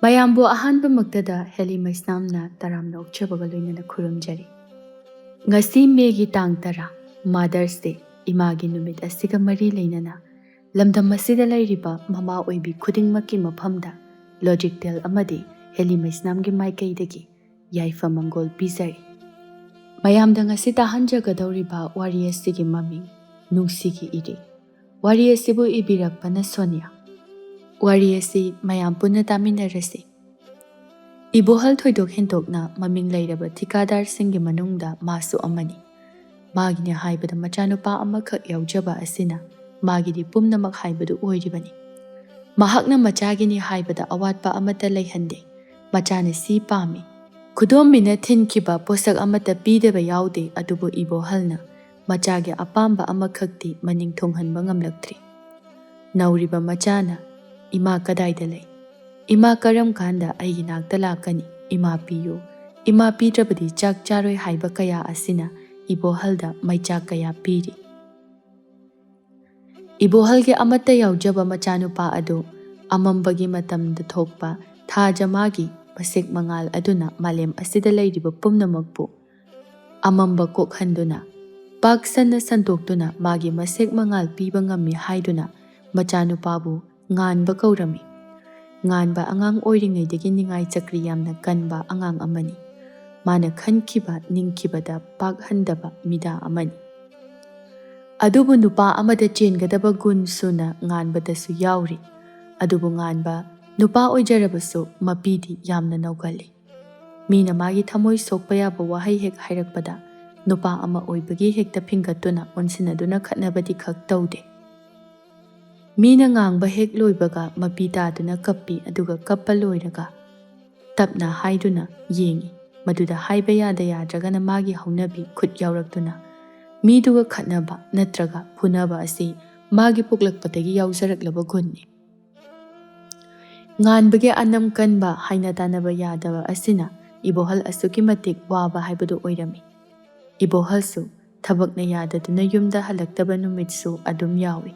ꯃꯌꯥꯝꯕꯨ ꯑꯍꯥꯟꯕꯃꯛꯇꯗ ꯍꯦꯂꯤ ꯃꯩꯁꯅꯥꯝꯅ ꯇꯔꯥꯝꯅ ꯑꯣꯛꯆꯕꯒ ꯂꯣꯏꯅꯅ ꯈꯨꯔꯨꯝꯖꯔꯤ꯫ ꯉꯁꯤ ꯃꯦꯒꯤ ꯇꯥꯡ 10 ꯃꯥꯗꯔꯁ ꯗꯦ ꯏꯃꯥꯒꯤ ꯅꯨꯃꯤꯠ ꯑꯁꯤꯒ ꯃꯔꯤ ꯂꯩꯅꯅ ꯂꯝꯗꯝ ꯑꯁꯤꯗ ꯂꯩꯔꯤꯕ ꯃꯃꯥ ꯑꯣꯏꯕꯤ ꯈꯨꯗꯤꯡꯃꯛꯀꯤ ꯃꯐꯝꯗ ꯂꯣꯖꯤꯛꯇꯦꯜ ꯑꯃꯗꯤ ꯍꯦꯂꯤ ꯃꯩꯁꯅꯥꯝꯒꯤ ꯃꯥꯏꯀꯩꯗꯒꯤ ꯌꯥꯏꯐ ꯃꯪꯒꯣꯜ ꯄꯤꯖꯔꯤ꯫ ꯃꯌꯥꯝꯗ ꯉꯁꯤ ꯇꯥꯍꯟꯖꯒꯗꯧꯔꯤꯕ ꯋꯥꯔꯤ ꯑꯁꯤꯒꯤ ꯃꯃꯤꯡ ꯅꯨꯡꯁꯤꯒꯤ ꯏꯔꯤꯛ꯫ ꯋꯥꯔꯤ ꯑꯁꯤꯕꯨ ꯏꯕꯤꯔꯛꯄꯅ ꯁꯣꯅꯤꯌꯥ꯫ ꯋꯥꯔꯤ ꯑꯁꯤ ꯃꯌꯥꯝ ꯄꯨꯟꯅ ꯇꯥꯃꯤꯟꯅꯔꯁꯤ꯫ ꯏꯕꯣꯍꯜ ꯊꯣꯏꯗꯣꯛ ꯍꯦꯟꯗꯣꯛꯅ ꯃꯃꯤꯡ ꯂꯩꯔꯕ ꯊꯤꯀꯥꯗꯥꯔꯁꯤꯡꯒꯤ ꯃꯅꯨꯡꯗ ꯃꯥꯁꯨ ꯑꯃꯅꯤ꯫ ꯃꯥꯒꯤꯅꯤ ꯍꯥꯏꯕꯗ ꯃꯆꯥꯅꯨꯄꯥ ꯑꯃꯈꯛ ꯌꯥꯎꯖꯕ ꯑꯁꯤꯅ ꯃꯥꯒꯤꯗꯤ ꯄꯨꯝꯅꯃꯛ ꯍꯥꯏꯕꯗꯨ ꯑꯣꯏꯔꯤꯕꯅꯤ꯫ ꯃꯍꯥꯛꯅ ꯃꯆꯥꯒꯤꯅꯤ ꯍꯥꯏꯕꯗ ꯑꯋꯥꯠꯄ ꯑꯃꯠꯇ ꯂꯩꯍꯟꯗꯦ꯫ ꯃꯆꯥꯅ ꯁꯤ ꯄꯥꯝꯃꯤ, ꯈꯨꯗꯣꯝꯕꯤꯅ ꯊꯤꯟꯈꯤꯕ ꯄꯣꯠꯁꯛ ꯑꯃꯠꯇ ꯄꯤꯗꯕ ꯌꯥꯎꯗꯦ꯫ ꯑꯗꯨꯕꯨ ꯏꯕꯣꯍꯜꯅ ꯃꯆꯥꯒꯤ ꯑꯄꯥꯝꯕ ꯑꯃꯈꯛꯇꯤ ꯃꯅꯤꯡ ꯊꯨꯡꯍꯟꯕ ꯉꯝꯂꯛꯇ꯭ꯔꯤ꯫ ꯅꯧꯔꯤꯕ ꯃꯆꯥꯅ ꯏꯃꯥ ꯀꯗꯥꯏꯗ ꯂꯩ? ꯏꯃꯥ ꯀꯔꯝ ꯀꯥꯟꯗ ꯑꯩꯒꯤ ꯅꯥꯛꯇ ꯂꯥꯛꯀꯅꯤ? ꯏꯃꯥ ꯄꯤꯌꯨ, ꯏꯃꯥ ꯄꯤꯗ꯭ꯔꯕꯗꯤ ꯆꯥꯛ ꯆꯥꯔꯣꯏ ꯍꯥꯏꯕ ꯀꯌా ꯑꯁꯤꯅ ꯏꯕꯣꯍꯜꯗ ꯃꯩꯆꯥꯛ ꯀꯌꯥ ꯄꯤꯔꯤ꯫ ꯏꯕꯣꯍꯜꯒꯤ ꯑꯃꯠꯇ ꯌꯥꯎꯖꯕ ꯃꯆꯥꯅꯨꯄꯥ ꯑꯗꯨ ꯑꯃꯝꯕꯒꯤ ꯃꯇꯝꯗ ꯊꯣꯛꯄ ꯊꯥꯖ ꯃꯥꯒꯤ ꯃꯁꯦꯛ ꯃꯉꯥꯜ ꯑꯗꯨꯅ ꯃꯥꯂꯦꯝ ꯑꯁꯤꯗ ꯂꯩꯔꯤꯕ ꯄꯨꯝꯅꯃꯛꯄꯨ ꯑꯃꯝꯕ ꯀꯣꯛꯍꯟꯗꯨꯅ ꯄꯥꯛ ꯁꯟꯅ ꯁꯟꯗꯣꯛꯇꯨꯅ ꯃꯥꯒꯤ ꯃꯁꯦꯛ ꯃꯉꯥꯜ ꯄꯤꯕ ꯉꯝꯃꯤ ꯍꯥꯏꯗꯨꯅ ꯃꯆꯥꯅꯨꯄꯥꯕꯨ ꯉꯥꯟꯕ ꯀꯧꯔꯝꯃꯤ꯫ ꯉꯥꯟꯕ ꯑꯉꯥꯡ ꯑꯣꯏꯔꯤꯉꯩꯗꯒꯤ ꯅꯤꯡꯉꯥꯏ ꯆꯀ꯭ꯔꯤ ꯌꯥꯝꯅ ꯀꯟꯕ ꯑꯉꯥꯡ ꯑꯃꯅꯤ꯫ ꯃꯥꯅ ꯈꯟꯈꯤꯕ ꯅꯤꯡꯈꯤꯕꯗ ꯄꯥꯛ ꯍꯟꯗꯕ ꯃꯤꯗꯥ ꯑꯃꯅꯤ꯫ ꯑꯗꯨꯕꯨ ꯅꯨꯄꯥ ꯑꯃꯗ ꯆꯦꯟꯒꯗꯕ ꯒꯨꯟ ꯁꯨꯅ ꯉꯥꯟꯕꯗꯁꯨ ꯌꯥꯎꯔꯤ꯫ ꯑꯗꯨꯕꯨ ꯉꯥꯟꯕ ꯅꯨꯄꯥ ꯑꯣꯏꯖꯔꯕꯁꯨ ꯃꯄꯤꯗꯤ ꯌꯥꯝꯅ ꯅꯧꯒꯜꯂꯤ꯫ ꯃꯤꯅ ꯃꯥꯒꯤ ꯊꯃꯣꯏ ꯁꯣꯛꯄ ꯌꯥꯕ ꯋꯥꯍꯩ ꯍꯦꯛ ꯍꯥꯏꯔꯛꯄꯗ ꯅꯨꯄꯥ ꯑꯃ ꯑꯣꯏꯕꯒꯤ ꯍꯦꯛꯇ ꯐꯤꯡꯒꯠꯇꯨꯅ ꯑꯣꯟꯁꯤꯟꯅꯗꯨꯅ ꯈꯠꯅꯕꯗꯤ ꯈꯛ ꯇꯧꯗꯦ꯫ ꯃꯤꯅ ꯉꯥꯡꯕ ꯍꯦꯛ ꯂꯣꯏꯕꯒ ꯃꯄꯤ ꯇꯥꯗꯨꯅ ꯀꯞꯄꯤ꯫ ꯑꯗꯨꯒ ꯀꯞꯄ ꯂꯣꯏꯔꯒ ꯇꯞꯅ ꯍꯥꯏꯗꯨꯅ ꯌꯦꯡꯉꯤ꯫ ꯃꯗꯨꯗ ꯍꯥꯏꯕ ꯌꯥꯗ꯭ꯔꯒꯅ ꯃꯥꯒꯤ ꯍꯧꯅꯕꯤ ꯈꯨꯠ ꯌꯥꯎꯔꯛꯇꯨꯅ ꯃꯤꯗꯨꯒ ꯈꯠꯅꯕ ꯅꯠꯇ꯭ꯔꯒ ꯐꯨꯅꯕ ꯑꯁꯤ ꯃꯥꯒꯤ ꯄꯣꯛꯂꯛꯄꯗꯒꯤ ꯌꯥꯎꯖꯔꯛꯂꯕ ꯒꯨꯟꯅꯤ꯫ ꯉꯥꯟꯕꯒꯤ ꯑꯅꯝ ꯀꯟꯕ ꯍꯥꯏꯅ ꯇꯥꯟꯅꯕ ꯌꯥꯗꯕ ꯑꯁꯤꯅ ꯏꯕꯣꯍꯜ ꯑꯁꯨꯛꯀꯤ ꯃꯇꯤꯛ ꯋꯥꯕ ꯍꯥꯏꯕꯗꯨ ꯑꯣꯏꯔꯝꯃꯤ꯫ ꯏꯕꯣꯍꯜꯁꯨ ꯊꯕꯛꯅ ꯌꯥꯗꯗꯨꯅ ꯌꯨꯝꯗ ꯍꯜꯂꯛꯇꯕ ꯅꯨꯃꯤꯠꯁꯨ ꯑꯗꯨꯝ ꯌꯥꯎꯏ꯫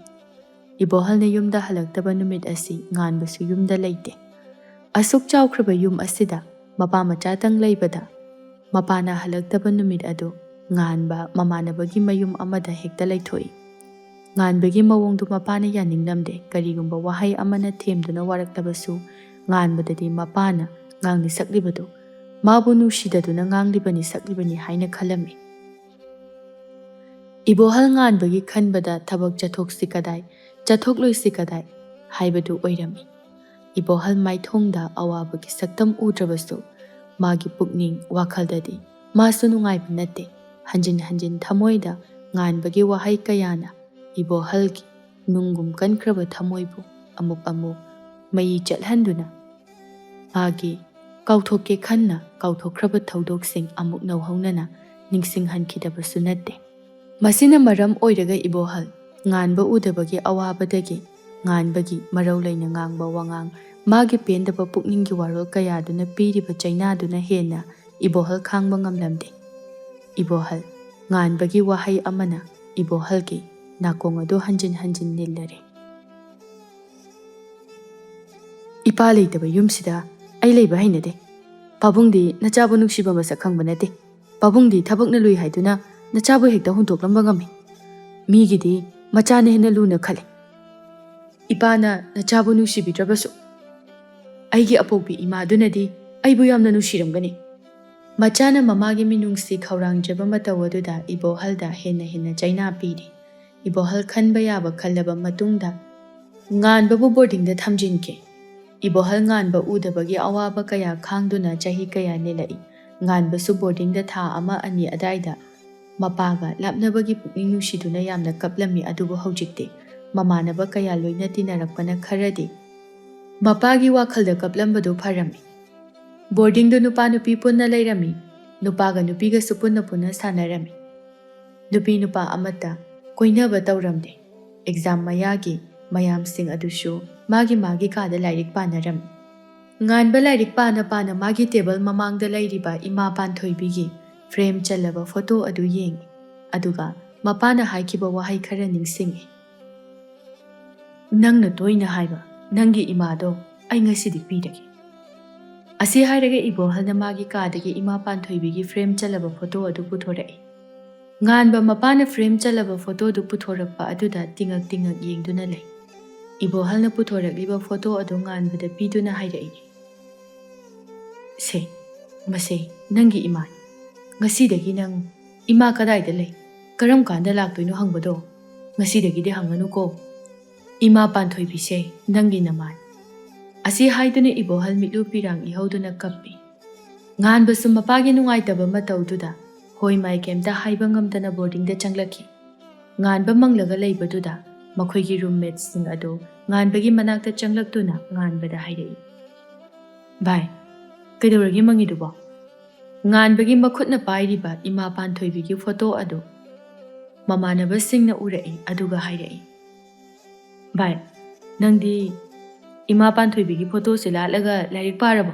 ꯏꯕꯣꯍꯜꯅ ꯌꯨꯝꯗ ꯍꯜꯂꯛꯇꯕ ꯅꯨꯃꯤꯠ ꯑꯁꯤ ꯉꯥꯟꯕꯁꯨ ꯌꯨꯝꯗ ꯂꯩꯇꯦ꯫ ꯑꯁꯨꯛ ꯆꯥꯎꯈ꯭ꯔꯕ ꯌꯨꯝ ꯑꯁꯤꯗ ꯃꯄꯥ ꯃꯆꯥꯇꯪ ꯂꯩꯕꯗ ꯃꯄꯥꯅ ꯍꯜꯂꯛꯇꯕ ꯅꯨꯃꯤꯠ ꯑꯗꯨ ꯉꯥꯟꯕ ꯃꯃꯥꯟꯅꯕꯒꯤ ꯃꯌꯨꯝ ꯑꯃꯗ ꯍꯦꯛꯇ ꯂꯩꯊꯣꯛꯏ꯫ ꯉꯥꯟꯕꯒꯤ ꯃꯑꯣꯡꯗꯨ ꯃꯄꯥꯅ ꯌꯥꯅꯤꯡꯂꯝꯗꯦ꯫ ꯀꯔꯤꯒꯨꯝꯕ ꯋꯥꯍꯩ ꯑꯃꯅ ꯊꯦꯝꯗꯨꯅ ꯋꯥꯔꯛꯂꯕꯁꯨ ꯉꯥꯟꯕꯗꯗꯤ ꯃꯄꯥꯅ ꯉꯥꯡꯂꯤ ꯁꯛꯂꯤꯕꯗꯨ ꯃꯥꯕꯨ ꯅꯨꯡꯁꯤꯗꯗꯨꯅ ꯉꯥꯡꯂꯤꯕꯅꯤ ꯁꯛꯂꯤꯕꯅꯤ ꯍꯥꯏꯅ ꯈꯜꯂꯝꯃꯤ꯫ ꯏꯕꯣꯍꯜ ꯉꯥꯟꯕꯒꯤ ꯈꯟꯕꯗ ꯊꯕꯛ ꯆꯠꯊꯣꯛꯁꯤ ꯀꯗꯥꯏ, ꯆꯠꯊꯣꯛꯂꯣꯏꯁꯤ ꯀꯗꯥꯏ ꯍꯥꯏꯕꯗꯨ ꯑꯣꯏꯔꯝꯃꯤ꯫ ꯏꯕꯣꯍꯜ ꯃꯥꯏꯊꯣꯡꯗ ꯑꯋꯥꯕꯒꯤ ꯁꯛꯇꯝ ꯎꯗ꯭ꯔꯕꯁꯨ ꯃꯥꯒꯤ ꯄꯨꯛꯅꯤꯡ ꯋꯥꯈꯜꯗꯗꯤ ꯃꯥꯁꯨ ꯅꯨꯡꯉꯥꯏꯕ ꯅꯠꯇꯦ꯫ ꯍꯟꯖꯤꯟ ꯍꯟꯖꯤꯟ ꯊꯃꯣꯏꯗ ꯉꯥꯟꯕꯒꯤ ꯋꯥꯍꯩ ꯀꯌꯥꯅ ꯏꯕꯣꯍꯜꯒꯤ ꯅꯨꯡꯒꯨꯝ ꯀꯟꯈ꯭ꯔꯕ ꯊꯃꯣꯏꯕꯨ ꯑꯃꯨꯛ ꯑꯃꯨꯛ ꯃꯌꯤ ꯆꯠꯍꯟꯗꯨꯅ ꯃꯥꯒꯤ ꯀꯥꯎꯊꯣꯛꯀꯦ ꯈꯟꯅ ꯀꯥꯎꯊꯣꯛꯈ꯭ꯔꯕ ꯊꯧꯗꯣꯛꯁꯤꯡ ꯑꯃꯨꯛ ꯅꯧꯍꯧꯅꯅ ꯅꯤꯡꯁꯤꯡꯍꯟꯈꯤꯗꯕꯁꯨ ꯅꯠꯇꯦ꯫ ꯃꯁꯤꯅ ꯃꯔꯝ ꯑꯣꯏꯔꯒ ꯏꯕꯣꯍꯜ ꯉꯥꯟꯕ ꯎꯗꯕꯒꯤ ꯑꯋꯥꯕꯗꯒꯤ ꯉꯥꯟꯕꯒꯤ ꯃꯔꯧ ꯂꯩꯅ ꯉꯥꯡꯕ ꯋꯥꯉꯥꯡ, ꯃꯥꯒꯤ ꯄꯦꯟꯗꯕ ꯄꯨꯛꯅꯤꯡꯒꯤ ꯋꯥꯔꯣꯜ ꯀꯌꯥꯗꯨꯅ ꯄꯤꯔꯤꯕ ꯆꯩꯅꯥꯗꯨꯅ ꯍꯦꯟꯅ ꯏꯕꯣꯍꯜ ꯈꯥꯡꯕ ꯉꯝꯂꯝꯗꯦ꯫ ꯏꯕꯣꯍꯜ ꯉꯥꯟꯕꯒꯤ ꯋꯥꯍꯩ ꯑꯃꯅ ꯏꯕꯣꯍꯜꯒꯤ ꯅꯥꯀꯣꯡ ꯑꯗꯨ ꯍꯟꯖꯤꯟ ꯍꯟꯖꯤꯟ ꯅꯤꯜꯂꯔꯦ꯫ ꯏꯄꯥ ꯂꯩꯇꯕ ꯌꯨꯝꯁꯤꯗ ꯑꯩ ꯂꯩꯕ ꯍꯩꯅꯗꯦ꯫ ꯄꯥꯕꯨꯡꯗꯤ ꯅꯆꯥꯕꯨ ꯅꯨꯡꯁꯤꯕ ꯃꯁꯛ ꯈꯪꯕ ꯅꯠꯇꯦ꯫ ꯄꯥꯕꯨꯡꯗꯤ ꯊꯕꯛꯅ ꯂꯨꯏ ꯍꯥꯏꯗꯨꯅ ꯅꯆꯥꯕꯨ ꯍꯦꯛꯇ ꯍꯨꯟꯇꯣꯛꯂꯝꯕ ꯉꯝꯃꯤ꯫ ꯃꯤꯒꯤꯗꯤ ꯃꯆꯥꯅ ꯍꯦꯟꯅ ꯂꯨꯅ ꯈꯜꯂꯤ꯫ ꯏꯄꯥꯅ ꯅꯆꯥꯕꯨ ꯅꯨꯡꯁꯤꯕꯤꯗ꯭ꯔꯕꯁꯨ ꯑꯩꯒꯤ ꯑꯄꯣꯛꯄꯤ ꯏꯃꯥꯗꯨꯅꯗꯤ ꯑꯩꯕꯨ ꯌꯥꯝꯅ ꯅꯨꯡꯁꯤꯔꯝꯒꯅꯤ꯫ ꯃꯆꯥꯅ ꯃꯃꯥꯒꯤ ꯃꯤꯅꯨꯡꯁꯤ ꯈꯧꯔꯥꯡꯖꯕ ꯃꯇꯧ ꯑꯗꯨꯗ ꯏꯕꯣꯍꯜꯗ ꯍꯦꯟꯅ ꯍꯦꯟꯅ ꯆꯩꯅꯥ ꯄꯤꯔꯤ꯫ ꯏꯕꯣꯍꯜ ꯈꯟꯕ ꯌꯥꯕ ꯈꯜꯂꯕ ꯃꯇꯨꯡꯗ ꯉꯥꯟꯕꯕꯨ ꯕꯣꯔꯗꯤꯡꯗ ꯊꯝꯖꯤꯟꯈꯤ꯫ ꯏꯕꯣꯍꯜ ꯉꯥꯟꯕ ꯎꯗꯕꯒꯤ ꯑꯋꯥꯕ ꯀꯌా ꯈꯥꯡꯗꯨꯅ ꯆꯍꯤ ꯀꯌꯥ ꯅꯤꯜꯂꯛꯏ꯫ ꯉꯥꯟꯕꯁꯨ ꯕꯣꯔꯗꯤꯡꯗ ꯊꯥ 1-2 ꯑꯗꯥꯏꯗ ꯃꯄꯥꯒ ꯂꯥꯞꯅꯕꯒꯤ ꯄꯨꯛꯅꯤꯡ ꯅꯨꯡꯁꯤꯗꯨꯅ ꯌꯥꯝꯅ ꯀꯞꯂꯝꯃꯤ꯫ ꯑꯗꯨꯕꯨ ꯍꯧꯖꯤꯛꯇꯤ ꯃꯃꯥꯟꯅꯕ ꯀꯌꯥ ꯂꯣꯏꯅ ꯇꯤꯟꯅꯔꯛꯄꯅ ꯈꯔꯗꯤ ꯃꯄꯥꯒꯤ ꯋꯥꯈꯜꯗ ꯀꯞꯂꯝꯕꯗꯨ ꯐꯔꯝꯃꯤ꯫ ꯕꯣꯔꯗꯤꯡꯗꯨ ꯅꯨꯄꯥ ꯅꯨꯄꯤ ꯄꯨꯟꯅ ꯂꯩꯔꯝꯃꯤ꯫ ꯅꯨꯄꯥꯒ ꯅꯨꯄꯤꯒꯁꯨ ꯄꯨꯟꯅ ꯁꯥꯟꯅꯔꯝꯃꯤ꯫ ꯅꯨꯄꯤ ꯅꯨꯄꯥ ꯑꯃꯠꯇ ꯀꯣꯏꯅꯕ ꯇꯧꯔꯝꯗꯦ꯫ ꯑꯦꯛꯖꯥꯝ ꯃꯌꯥꯒꯤ ꯃꯌꯥꯝꯁꯤꯡ ꯑꯗꯨꯁꯨ ꯃꯥꯒꯤ ꯀꯥꯗ ꯂꯥꯏꯔꯤꯛ ꯄꯥꯅꯔꯝꯃꯤ꯫ ꯉꯥꯟꯕ ꯂꯥꯏꯔꯤꯛ ꯄꯥꯅ ꯃꯥꯒꯤ ꯇꯦꯕꯜ ꯃꯃꯥꯡꯗ ꯂꯩꯔꯤꯕ ꯏꯃꯥ ꯄꯥꯟꯊꯣꯏꯕꯤꯒꯤ ꯐ꯭ꯔꯦꯝ ꯆꯜꯂꯕ ꯐꯣꯇꯣ ꯑꯗꯨ ꯌꯦꯡꯉꯤ꯫ ꯑꯗꯨꯒ ꯃꯄꯥꯅ ꯍꯥꯏꯈꯤꯕ ꯋꯥꯍꯩ ꯈꯔ ꯅꯤꯡꯁꯤꯡꯉꯤ꯫ ꯅꯪꯅ ꯇꯣꯏꯅ ꯍꯥꯏꯕ ꯅꯪꯒꯤ ꯏꯃꯥꯗꯣ ꯑꯩ ꯉꯁꯤꯗꯤ ꯄꯤꯔꯒꯦ꯫ Asi hairaga ibohalna magi kaadagi ima panthoi frame chalaba photo adu puthorai. Nganba mapana frame chalaba photo adu puthorakpa aduda tingak yengduna lei. Ibohalna puthorakliba photo adu nganbada piduna hairai. Se, mase, nangi ima. Ngasidagi nang ima kadaida lei. Karam kanda laktoino hangbado. Ngasidagi de hanganu ko. Ima panthoi bise nangi naman. Asi haiduna ibohal mitlu pirang ihauduna kappi. Ngan basu mapagi nungaitaba mataududa hoi mai kemta haiba ngamdana boarding da changlaki. Ngan ba manglaga leibaduda makhoigi roommates sing ado ngan bagi manakta changlaktuna ngan bada hairai. Bye. Kaidoragi mangiduba. Ngan bagi makhutna pairiba ima panthoi bigi photo ado mamanaba singna urai aduga hairai. Bye. Nangdi ima panthoi bigi photo sila laga lairik parabo.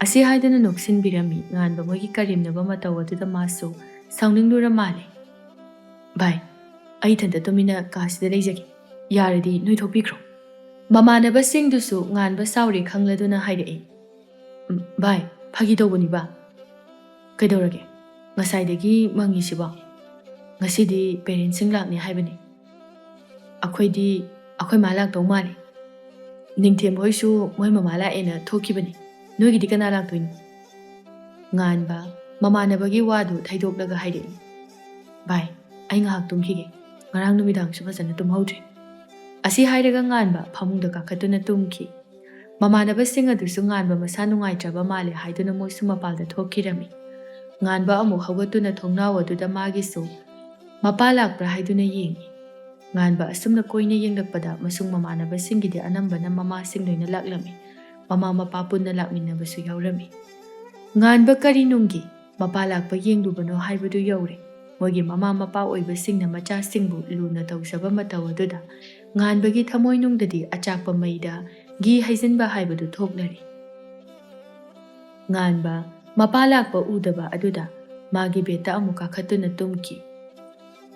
Asi haidana noksin birami nganba mogi karimnaba mataw aduda maso sauningdura male. Bye. Ai thanda tomina kasida leijagi. Yaradi noi thopikro. Mamanaba singdusu nganba sauri khangladuna hairai. Bye. Phagi tobuni ba. Kaidorage. Ngasaidagi mangi siba. Ngasidi parents sing lakni haibani. Akhoi malak tong male. Ningthem hoisu moi mama laena thokibani. Noigidi kana laktoin. Nganba mamanabagi wadu thaidoglaga hairai. Bye. Ai ngahak tumkhige. Ngarang numidang su fazana tumhaudre. Asi hairaga nganba phamungda kakhatuna tumki. Mamanaba singa dusu nganba masa nungaitraba male haiduna moisu mapalda thokirami. Nganba amu haugatuna thongnaw aduda magisu mapa lakpra haiduna yengi. Nganba asumna koina yenglakpada masung mamanaba singidi anambana mama singloina laklami. Mama mapa punna lakminabasu yaurami. Nganba kari nungi mapa lakpa yenglubano haibadu yaure. Mogi mama mapa oiba singna macha singbu luna tawsaba mataw aduda nganbagi thamoi nungdadi achakpa maida gi haijinba haibadu thoknari. Nganba mapa lakpa udaba aduda magi beta amuka khatuna tumki.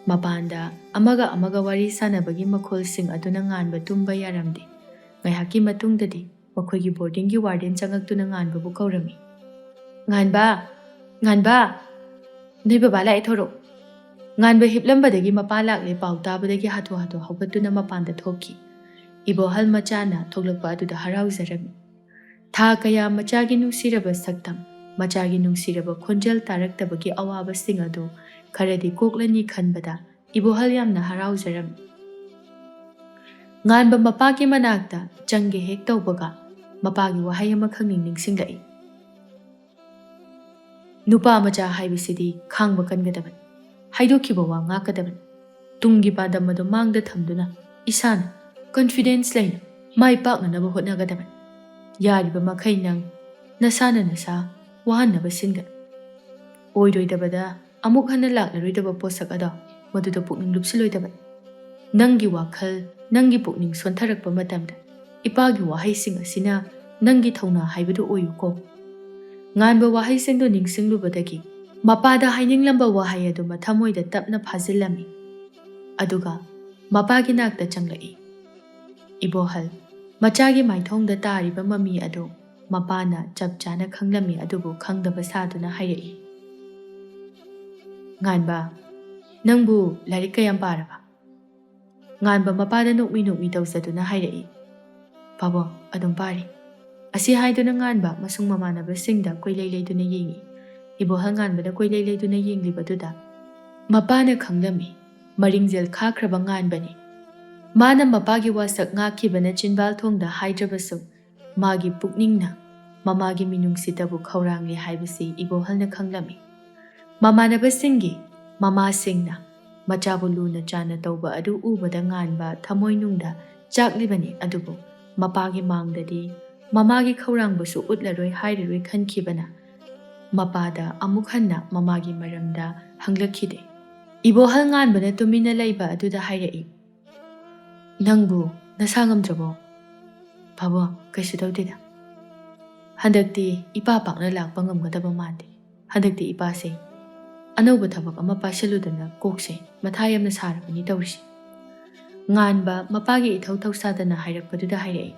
Mapanda amaga wari sanabagi makhol sing aduna nganba tumba yaramdi. Ngaihaki matungdadi makhoigi boarding gi warden changaktuna nganba bu kaurami. Nganba nei baba lai thoro. Nganba hiplambadagi mapa lakle pau tabadagi hatu haugatuna mapanda thoki. Ibohal machana thoglakpa aduda harauzarami. Tha kaya machagi nungsiraba saktam machagi nungsiraba khonjal taraktabagi awaba sing adu kharadi koklani khanbada ibohal yamna harauzarami. Nganba mapagi manakta change hek tawbaga mapagi wahai ama khangning ningsinglai. Nupa macha haibisidi khangba kangadaban. Haidokhiba wa ngakadaban. Tungi padam adu mangda thamduna isana confidence laina mai paknanaba hotnagadaban. Yariba makhai nang nasana nasa wahanaba singan. Oiroidabada amuk hana laknaroidaba posak ada maduda pukning lupsiloidaban. Nangi wakhal nangi pukning sontharakpa matamda ipagi wahai sing asina nangi thawna haibadu oyuko. Nganba wahai singdo ningsinglubadagi mapada haininglamba wahai adu mathamoida tapna phazilami. Aduga mapagi nakta changlai. Ibohal machagi maithongda tariba mami adu mapana chapchana khanglami adubu khangdaba saduna hairai. Nganba nangbu larik kayam paraba. Nganba mapada nukmi tawsaduna hairai. Pabo adum pari. Asi haiduna nganba masung mamanaba singda koilai leiduna yengi. Ibohal nganbada koilai leiduna yenglibaduda mapana khanglami maringjel khakraba nganbani. Mana mapagi wasak ngakibana chinbal thongda haidrabasu magi pukningna mamagi minungsitabu khaurangli haibasi ibohalna khanglami. Mamanaba singi mama singna machabu luna chana tawba adu ubada nganba thamoi nungda chaklibani adubu mapagi mangdadi mamagi khaurangbasu utlaroi hairaroi khankibana mapada amuk hanna mamagi maramda hanglakhide. Ibohal nganbana tumina laiba aduda hairai. Nangbu nasangamdrabo. Pabo kaisu tawdida. Handakti ipa pakna lakpa ngamgadaba mandi. Handakti ipa se anauba thabak ama pasaludana kokse mathayamna sarabani tawrisi. Nganba mapagi ithau thausadana hairakpaduda hairai.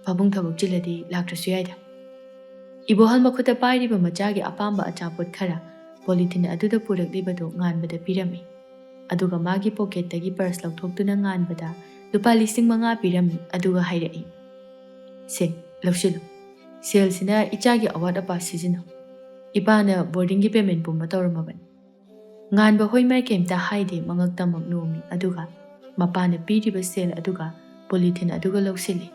Pabung thabak chiladi laktrasu yaida. Ibohal makhuta pairiba Machagi apamba achapot khara polythene aduda puraklibadu nganbada pirami. Aduga magi pocket tagi purse lauthoktuna nganbada lupa 5,000 pirami aduga hairai. Se lawsilu. Sale sina ichagi award apa sijino. Ipana boarding gi payment pumba tawramaban. Nganba hoi mai kemta haide mangakta magnomi aduga mapana piriba sale aduga polythene aduga lawsili.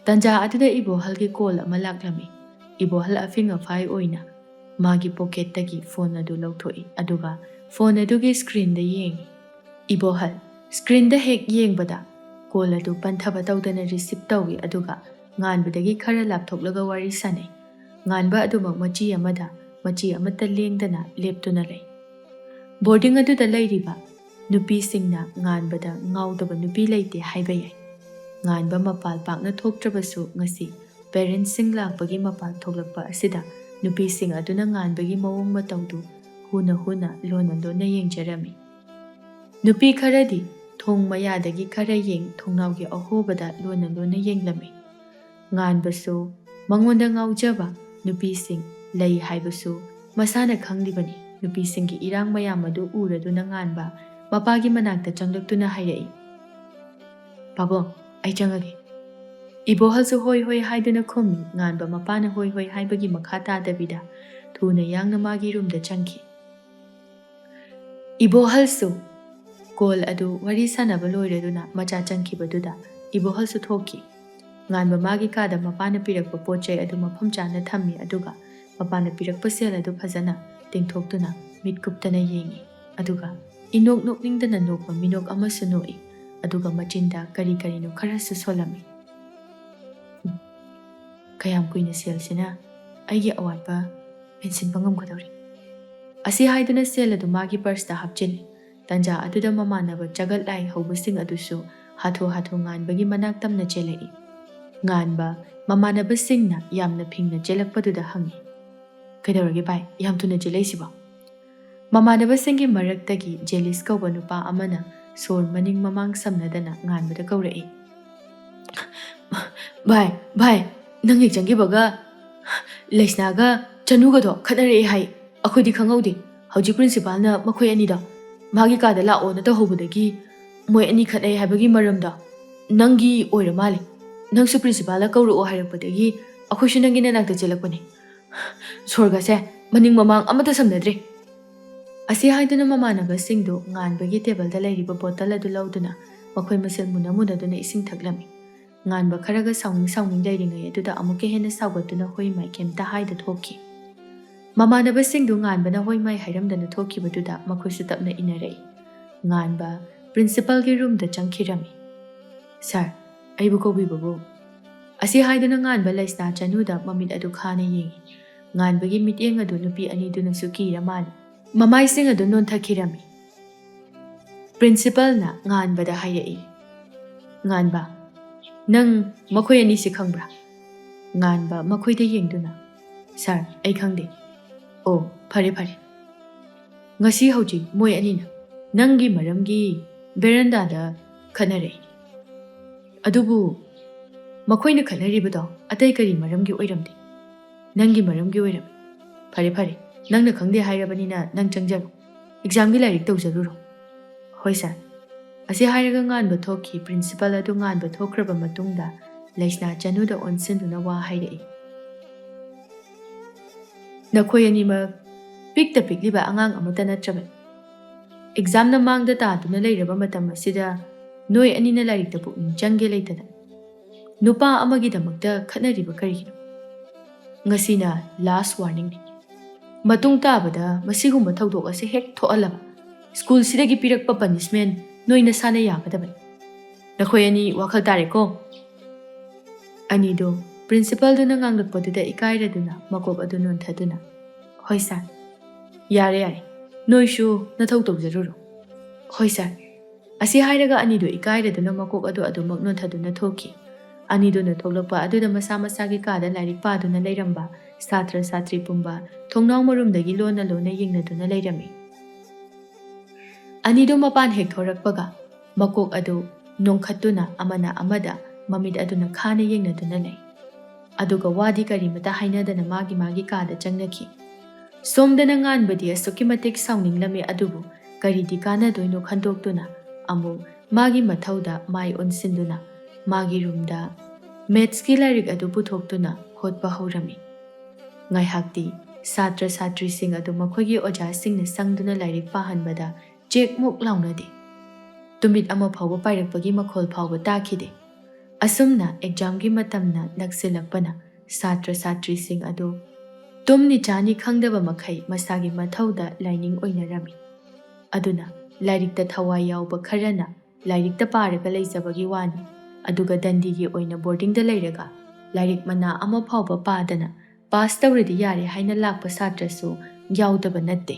Tanja aduda ibohal gi call ama laklami. Ibohal afing afai oina magi pocket tagi phone adu lawthoi aduga phone adugi screen da yengi. Ibohal screen da hek yengbada call adu panthaba tawdana receive tawi aduga nganbadagi khara lapthoklaga wari sanai. Nganba adumak machi amata lengdana leptuna lay. Boarding aduda layriba nupi singna nganbada ngaudaba nupi layte haiba yai. Nganba mapal pakna thoktrabasu ngasi parents sing lakpagi mapal thoklakpa asida nupi sing aduna nganbagi mawong matawdu huna lona yengjarami. Nupi kharadi thong mayadagi khara yeng thongnawgi ahobada lona yenglami. Nganbasu mangonda ngaujaba nupi sing lay haibasu masana khanglibani. Nupi singi irang mayamadu uraduna nganba mapagi manakta changlaktuna hairai. Pabong, ay changage. Ibohalsu hoi haiduna khomi nganba mapana hoi haibagi makhata dabida thuna yangna magi room da changki. Ibohalsu call adu wari sanaba loiraduna macha changki baduda ibohalsu thoki. Nganba magi kada mapana pirakpa pochai adu mafam chana thammi aduga mapana pirakpa sel adu phajana tingthoktuna mitkuptana yengi aduga inok nokningdana nokpa minok amasu noi aduga machinda kari no kharasu solami. Kayam kuina sel sina aigi awatpa pension bangamgadori. Asi haiduna sel adu magi purse da hapchili. Tanja aduda mamanaba jagat lai hobusing adusu hatho nganbagi manak tamna chelai. Nganba mamanaba singna yamna phingna chelakpaduda hangi. Kaidawrage bai yam thuna jelai siba. Mamanaba singi maraktagi jelis kauba nupa amana sor maning mamang samnadana nganbada kaurai. Bai nang ekjangi baga Laisnaga chanuga do khanare hai akhodi khangaude hauji principal na makhoi ani da magi ka da la ona ta hobudagi moi ani khanai habagi maramda nangi oira mali nang su principal la kauru o hairakpadagi akhoi su nangi na nakta chelakpani sorga se maning mamang amata samnadre. Asi haiduna mamanaba singdu nganbagi table da lairiba bottle adu lauduna makhoi masel munaduna ising thaklami. Nganba kharaga sawning lairingai aduda amuke hena sawgatuna hoi mai kemta haida thoki. Mamanaba singdu nganbana hoi mai hairamdana thoki baduda makhoisu tapna inarai. Nganba principal gi room da changkhirami. Sir, aibu kobi babu. Asi haiduna nganba laisna chanuda mamit adu khana yengi. Nganbagi mityeng adu nupi ani duna suki ramani. Mamai sing adu non thakirami. Principal na nganbada hayai. Nganba nang makhoi ani si khangbra. Nganba makhoi da yengduna. Sir, ai khangde. Oh, phare. Ngasi hauji moi ani na nangi maramgi veranda da khanare. Adubu makhoi na khanari bado atai kari maramgi oiramde. Nangi maramgi oiram. Phare. Nang na khangde hairabani na nang changjaru. Exam gi lairik tawjaruro. Hoi sir. Asi hairaga nganba thoki principal adu nganba thokraba matungda laisna chanuda onsinduna wa hairai. Nakhoi anima pikta pikliba angang amata natraban. Exam na mangda taaduna lairaba matam asida noi anina lairik tapu changge laitada. Nupa amagidamakta khatnariba karigino. Ngasina last warning ni. Matung tabada masigumba thawdok ase hek thoalaba. School sidagi pirakpa punishment noi na sana yagadabani. Nakhoi ani wakhal tare ko. Ani do principal do na nganglakpaduda ikairaduna makop adu nonthaduna. Hoi sir. Yare. Noi shu na thau tawjaruro. Hoi sir. Asi hairaga ani do ikairaduna makop adu mak nonthaduna thoki. Ani do na thoklakpa aduda masa gi kada lairik paduna lairamba satra satri pumba thongnaw marumdagi lona yengnaduna lairami. Ani do mapan hek thorakpaga makok adu nongkhatuna amana amada mamit aduna khana yengnaduna lai. ꯑꯗꯨꯒ ꯋꯥꯗꯤ ꯀꯔꯤꯃꯇ ꯍꯥꯏꯅꯗꯅ ꯃꯥꯒꯤ ꯀꯥꯗ ꯆꯪꯅꯈꯤ꯫ ꯁꯣꯝꯗꯅ ꯉꯥꯟꯕꯗꯤ ꯑꯁꯨꯛꯀꯤ ꯃꯇꯤꯛ ꯁꯥꯎꯅꯤꯡꯂꯝꯃꯤ ꯑꯗꯨꯕꯨ ꯀꯔꯤꯗꯤ ꯀꯥꯟꯅꯗꯣꯏꯅꯣ ꯈꯟꯗꯣꯛꯇꯨꯅ ꯑꯃꯨꯛ ꯃꯥꯒꯤ ꯃꯊꯧꯗ ꯃꯥꯏ ꯑꯣꯟꯁꯤꯟꯗꯨꯅ ꯃꯥꯒꯤ ꯔꯨꯝꯗ ꯃꯦꯊ꯭ꯁꯀꯤ ꯂꯥꯏꯔꯤꯛ ꯑꯗꯨ ꯄꯨꯊꯣꯛꯇꯨꯅ ꯍꯣꯠꯄ ꯍꯧꯔꯝꯃꯤ꯫ ꯉꯥꯏꯍꯥꯛꯇꯤ ꯁꯥꯇ꯭ꯔ ꯁꯥꯇ꯭ꯔꯤꯁꯤꯡ ꯑꯗꯨ ꯃꯈꯣꯏꯒꯤ ꯑꯣꯖꯥꯁꯤꯡꯅ ꯁꯪꯗꯨꯅ ꯂꯥꯏꯔꯤꯛ ꯄꯥꯍꯟꯕꯗ ꯆꯦꯛꯃꯨꯛ ꯂꯥꯎꯅꯗꯦ꯫ ꯇꯨꯃꯤꯠ ꯑꯃ ꯐꯥꯎꯕ ꯄꯥꯏꯔꯛꯄꯒꯤ ꯃꯈꯣꯜ ꯐꯥꯎꯕ ꯇꯥꯈꯤꯗꯦ꯫ ꯑꯁꯨꯝꯅ ꯑꯦꯛꯖꯥꯝꯒꯤ ꯃꯇꯝꯅ ꯅꯛꯁꯤꯜꯂꯛꯄꯅ ꯁꯥꯇ꯭ꯔ ꯁꯥꯇ꯭ꯔꯤꯁꯤꯡ ꯑꯗꯨ ꯇꯨꯝꯅꯤ ꯆꯥꯅꯤ ꯈꯪꯗꯕ ꯃꯈꯩ ꯃꯁꯥꯒꯤ ꯃꯊꯧꯗ ꯂꯥꯏꯅꯤꯡ ꯑꯣꯏꯅꯔꯝꯃꯤ꯫ ꯑꯗꯨꯅ ꯂꯥꯏꯔꯤꯛꯇ ꯊꯋꯥꯏ ꯌꯥꯎꯕ ꯈꯔꯅ ꯂꯥꯏꯔꯤꯛꯇ ꯄꯥꯔꯒ ꯂꯩꯖꯕꯒꯤ ꯋꯥꯅꯤ, ꯑꯗꯨꯒ ꯗꯟꯗꯤꯒꯤ ꯑꯣꯏꯅ ꯕꯣꯔꯗꯤꯡꯗ ꯂꯩꯔꯒ ꯂꯥꯏꯔꯤꯛ ꯃꯅꯥ ꯑꯃ ꯐꯥꯎꯕ ꯄꯥꯗꯅ ꯄꯥꯁ ꯇꯧꯔꯗꯤ ꯌꯥꯔꯦ ꯍꯥꯏꯅ ꯂꯥꯛꯄ ꯁꯥꯇ꯭ꯔꯁꯨ ꯌꯥꯎꯗꯕ ꯅꯠꯇꯦ꯫